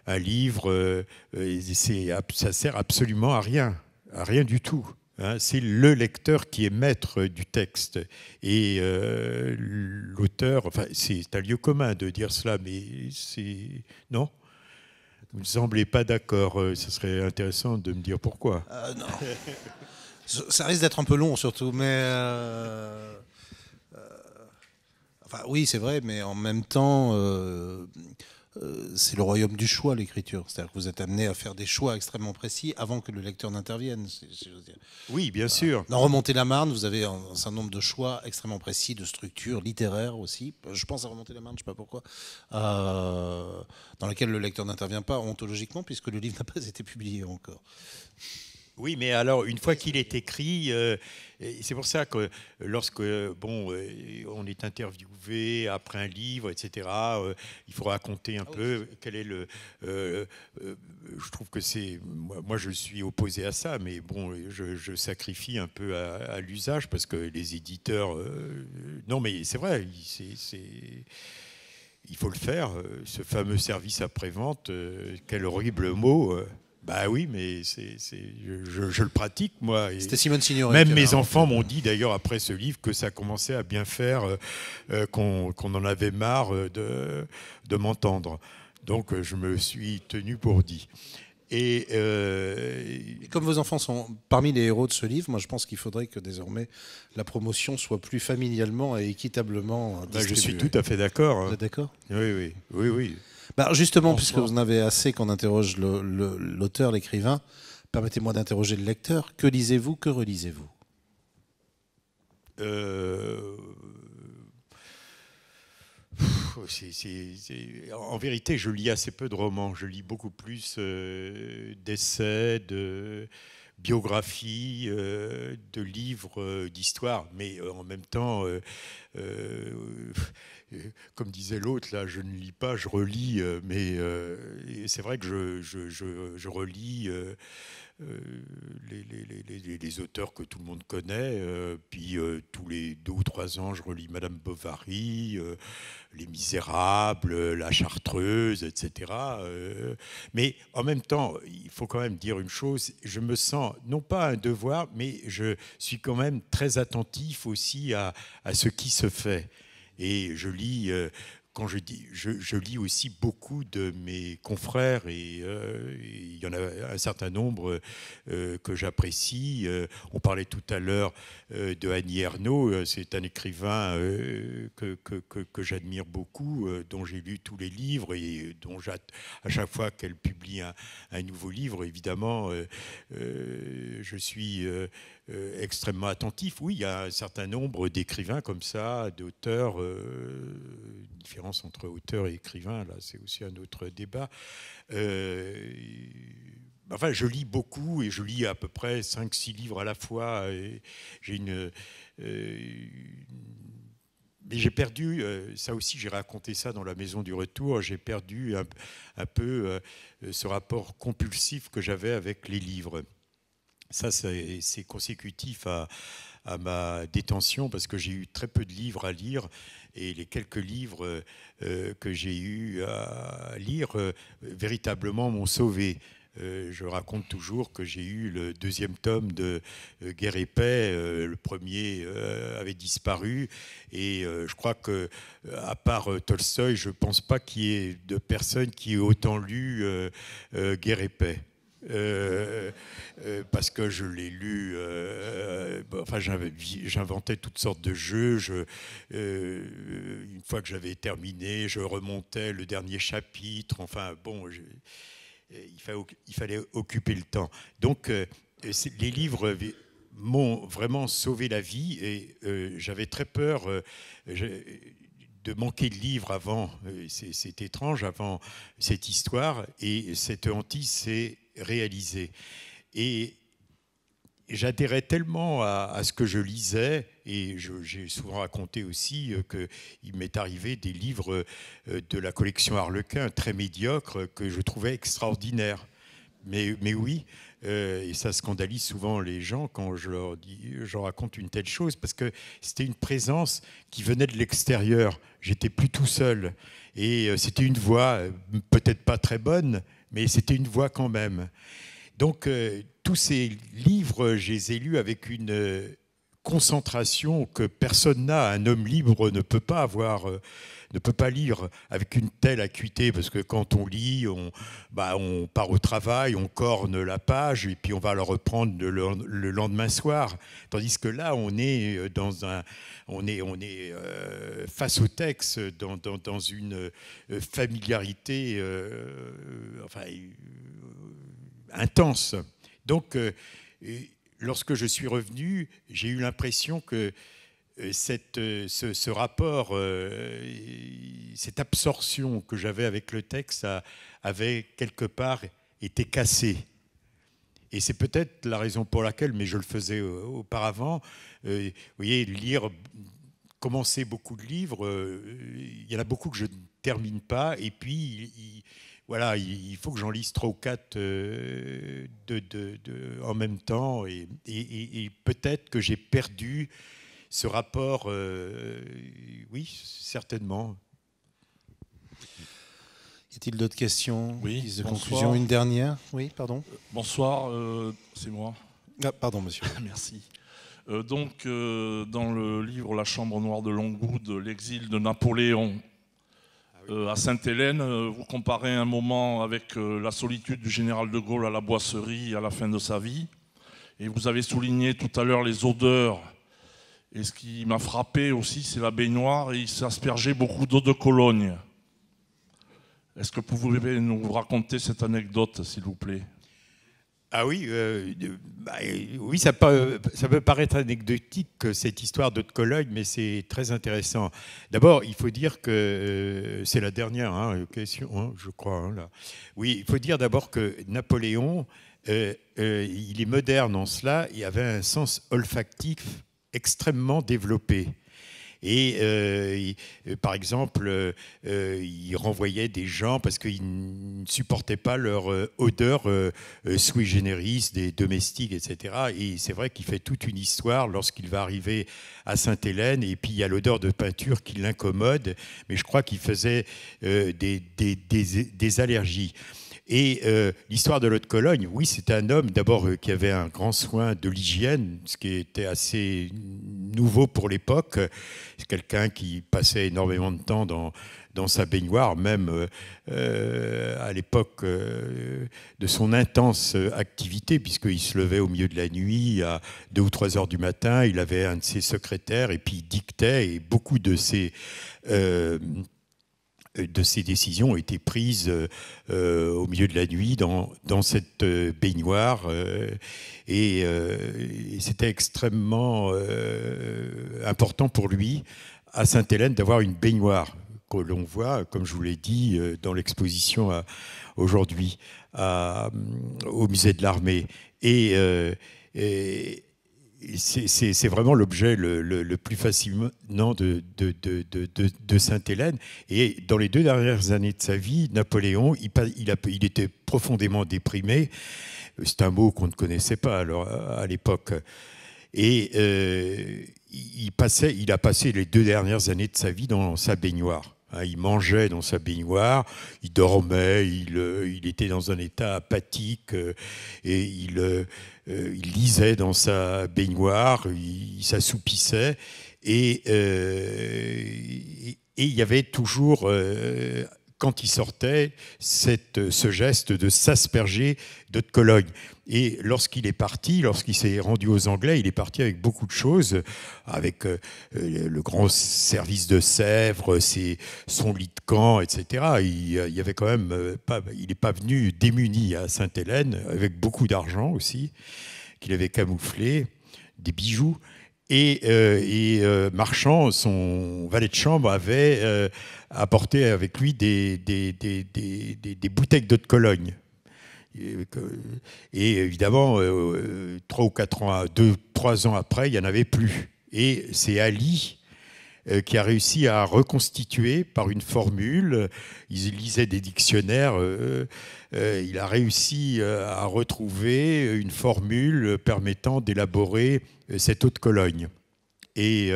un livre, ça sert absolument à rien du tout. C'est le lecteur qui est maître du texte. Et l'auteur, enfin, c'est un lieu commun de dire cela, mais c'est... Non ? Vous ne semblez pas d'accord. Ce serait intéressant de me dire pourquoi. Non. Ça risque d'être un peu long, surtout, mais... Enfin, oui, c'est vrai, mais en même temps, c'est le royaume du choix, l'écriture. C'est-à-dire que vous êtes amené à faire des choix extrêmement précis avant que le lecteur n'intervienne. Oui, bien sûr. Dans Remonter la Marne, vous avez un certain nombre de choix extrêmement précis, de structure littéraire aussi. Je pense à Remonter la Marne, je ne sais pas pourquoi, dans laquelle le lecteur n'intervient pas ontologiquement, puisque le livre n'a pas été publié encore. Oui, mais alors, une fois qu'il est écrit, c'est pour ça que lorsque on est interviewé après un livre, etc., il faut raconter un peu quel est le... je trouve que c'est... Moi, je suis opposé à ça, mais bon, je sacrifie un peu à l'usage, parce que les éditeurs... non, mais c'est vrai, il faut le faire, ce fameux service après-vente, quel horrible mot... Bah oui, mais je le pratique, moi. C'était Simone Signoret. Même mes enfants m'ont dit, d'ailleurs, après ce livre, que ça commençait à bien faire, qu'on en avait marre de m'entendre. Donc, je me suis tenu pour dit. Et comme vos enfants sont parmi les héros de ce livre, moi, je pense qu'il faudrait que désormais la promotion soit plus familialement et équitablement distribuée. Je suis tout à fait d'accord. Vous êtes d'accord ? Oui. Bah justement, puisque vous en avez assez qu'on interroge l'auteur, l'écrivain, permettez-moi d'interroger le lecteur. Que lisez-vous, que relisez-vous ? En vérité, je lis assez peu de romans. Je lis beaucoup plus d'essais, de biographies, de livres d'histoire. Mais en même temps... comme disait l'autre, là, je ne lis pas, je relis, mais c'est vrai que je relis les auteurs que tout le monde connaît, puis tous les 2 ou 3 ans, je relis Madame Bovary, Les Misérables, La Chartreuse, etc. Mais en même temps, il faut quand même dire une chose, je me sens, non pas un devoir, mais je suis quand même très attentif aussi à ce qui se fait. Et je lis, quand je dis, je lis aussi beaucoup de mes confrères, et il y en a un certain nombre que j'apprécie. On parlait tout à l'heure de Annie Ernaux, c'est un écrivain que j'admire beaucoup, dont j'ai lu tous les livres et dont à chaque fois qu'elle publie un nouveau livre, évidemment, je suis... extrêmement attentif. Oui, il y a un certain nombre d'écrivains comme ça, d'auteurs, différence entre auteur et écrivain, là c'est aussi un autre débat. Enfin, je lis beaucoup, et je lis à peu près 5-6 livres à la fois. Et j'ai mais j'ai perdu, ça aussi j'ai raconté ça dans La Maison du Retour, j'ai perdu un peu ce rapport compulsif que j'avais avec les livres. Ça, c'est consécutif à ma détention, parce que j'ai eu très peu de livres à lire, et les quelques livres que j'ai eu à lire véritablement m'ont sauvé. Je raconte toujours que j'ai eu le 2e tome de Guerre et Paix, le premier avait disparu, et je crois que, à part Tolstoï, je ne pense pas qu'il y ait de personnes qui aient autant lu Guerre et Paix. Parce que je l'ai lu, enfin j'inventais toutes sortes de jeux. Une fois que j'avais terminé, je remontais le dernier chapitre. Enfin bon, il fallait occuper le temps. Donc les livres m'ont vraiment sauvé la vie, et j'avais très peur. de manquer de livres avant, c'est étrange, avant cette histoire, et cette hantise s'est réalisée. Et j'adhérais tellement à ce que je lisais, et j'ai souvent raconté aussi qu'il m'est arrivé des livres de la collection Harlequin très médiocres que je trouvais extraordinaires. Mais oui, et ça scandalise souvent les gens quand je leur raconte une telle chose, parce que c'était une présence qui venait de l'extérieur. J'étais plus tout seul. Et c'était une voix, peut-être pas très bonne, mais c'était une voix quand même. Donc, tous ces livres, je les ai lus avec une concentration que personne n'a. Un homme libre ne peut pas avoir, ne peut pas lire avec une telle acuité, parce que quand on lit, on part au travail, on corne la page, et puis on va la reprendre le lendemain soir. Tandis que là, on est face au texte, dans une familiarité, intense. Donc, lorsque je suis revenu, j'ai eu l'impression que ce rapport, cette absorption que j'avais avec le texte avait quelque part été cassée. Et c'est peut-être la raison pour laquelle, mais je le faisais auparavant, vous voyez, commencer beaucoup de livres, il y en a beaucoup que je ne termine pas, et puis voilà, il faut que j'en lise 3 ou 4 en même temps, et peut-être que j'ai perdu ce rapport, oui, certainement. Y a-t-il d'autres questions? Oui, de bonsoir. conclusion, une dernière? Oui, pardon. Bonsoir, c'est moi. Ah, pardon, monsieur. Merci. Donc, dans le livre La Chambre noire de Longwood, l'exil de Napoléon, à Sainte-Hélène, vous comparez un moment avec la solitude du général de Gaulle à la Boisserie à la fin de sa vie. Et vous avez souligné tout à l'heure les odeurs. Et ce qui m'a frappé aussi, c'est la baignoire. Et il s'aspergeait beaucoup d'eau de Cologne. Est-ce que vous pouvez nous raconter cette anecdote, s'il vous plaît? Ah oui, oui, ça peut paraître anecdotique, cette histoire d'eau de Cologne, mais c'est très intéressant. D'abord, il faut dire que c'est la dernière question, je crois. Là. Oui, il faut dire d'abord que Napoléon, il est moderne en cela, il avait un sens olfactif extrêmement développé. Et par exemple, il renvoyait des gens parce qu'ils ne supportaient pas leur odeur sui generis des domestiques, etc. Et c'est vrai qu'il fait toute une histoire lorsqu'il va arriver à Sainte-Hélène, et puis il y a l'odeur de peinture qui l'incommode, mais je crois qu'il faisait des allergies. Et l'histoire de l'eau de Cologne, oui, c'était un homme d'abord qui avait un grand soin de l'hygiène, ce qui était assez nouveau pour l'époque. C'est quelqu'un qui passait énormément de temps dans sa baignoire, même à l'époque de son intense activité, puisqu'il se levait au milieu de la nuit à 2 ou 3 heures du matin. Il avait un de ses secrétaires et puis il dictait, et beaucoup de ses décisions ont été prises au milieu de la nuit dans cette baignoire, et c'était extrêmement important pour lui à Sainte-Hélène d'avoir une baignoire que l'on voit, comme je vous l'ai dit, dans l'exposition aujourd'hui au musée de l'Armée. Et c'est vraiment l'objet le plus fascinant de Sainte-Hélène. Et dans les 2 dernières années de sa vie, Napoléon, il était profondément déprimé. C'est un mot qu'on ne connaissait pas alors, à l'époque. Et il a passé les 2 dernières années de sa vie dans sa baignoire. Il mangeait dans sa baignoire, il dormait, il était dans un état apathique, et il lisait dans sa baignoire, il s'assoupissait, et il y avait toujours, quand il sortait, ce geste de s'asperger d'eau de Cologne. Et lorsqu'il est parti, lorsqu'il s'est rendu aux Anglais, il est parti avec beaucoup de choses, avec le grand service de Sèvres, son lit de camp, etc. Il y avait quand même il n'est pas venu démuni à Sainte-Hélène, avec beaucoup d'argent aussi, qu'il avait camouflé, des bijoux. Marchand, son valet de chambre, avait apporté avec lui des bouteilles d'eau de Cologne. Et évidemment, 3 ans après, il n'y en avait plus. Et c'est Ali qui a réussi à reconstituer par une formule. Il lisait des dictionnaires. Il a réussi à retrouver une formule permettant d'élaborer cette eau de Cologne. Et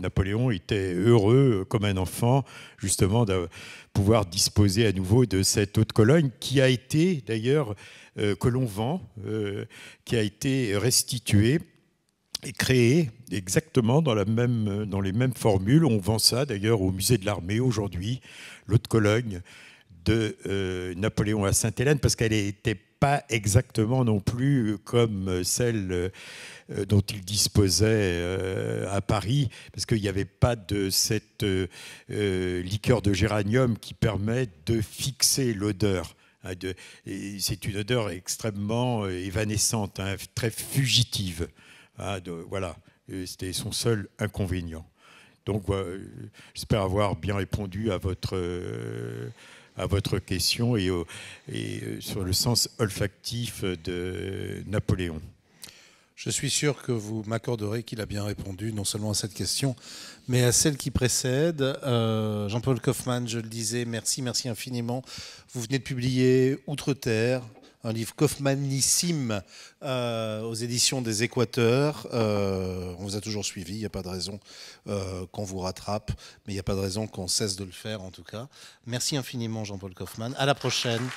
Napoléon était heureux, comme un enfant, justement, de pouvoir disposer à nouveau de cette eau de Cologne, qui a été, d'ailleurs, que l'on vend, qui a été restituée et créée exactement dans les mêmes formules. On vend ça, d'ailleurs, au musée de l'Armée aujourd'hui, l'eau de Cologne de Napoléon à Sainte-Hélène, parce qu'elle n'était pas exactement non plus comme celle dont il disposait à Paris, parce qu'il n'y avait pas de cette liqueur de géranium qui permet de fixer l'odeur. C'est une odeur extrêmement évanescente, très fugitive. Voilà, c'était son seul inconvénient. Donc, j'espère avoir bien répondu à votre question et sur le sens olfactif de Napoléon. Je suis sûr que vous m'accorderez qu'il a bien répondu non seulement à cette question, mais à celle qui précède. Jean-Paul Kaufmann, je le disais, merci infiniment. Vous venez de publier Outre-Terre, un livre kaufmannissime aux éditions des Équateurs. On vous a toujours suivi, il n'y a pas de raison qu'on vous rattrape, mais il n'y a pas de raison qu'on cesse de le faire en tout cas. Merci infiniment Jean-Paul Kaufmann. À la prochaine.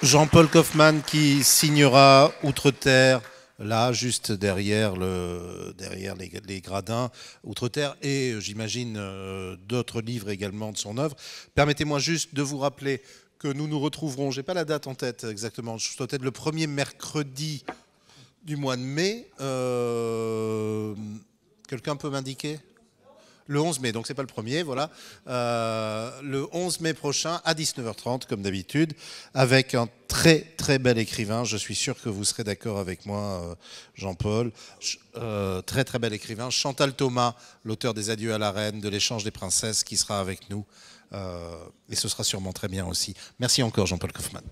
Jean-Paul Kaufmann qui signera Outre-Terre, là, juste derrière les gradins, Outre-Terre, et j'imagine d'autres livres également de son œuvre. Permettez-moi juste de vous rappeler que nous nous retrouverons, je n'ai pas la date en tête exactement, je dois être le premier mercredi du mois de mai. Quelqu'un peut m'indiquer ? Le 11 mai, donc c'est pas le premier, voilà. Le 11 mai prochain, à 19h30, comme d'habitude, avec un très très bel écrivain. Je suis sûr que vous serez d'accord avec moi, Jean-Paul. Très très bel écrivain. Chantal Thomas, l'auteur des Adieux à la Reine, de l'Échange des Princesses, qui sera avec nous. Et ce sera sûrement très bien aussi. Merci encore, Jean-Paul Kaufmann.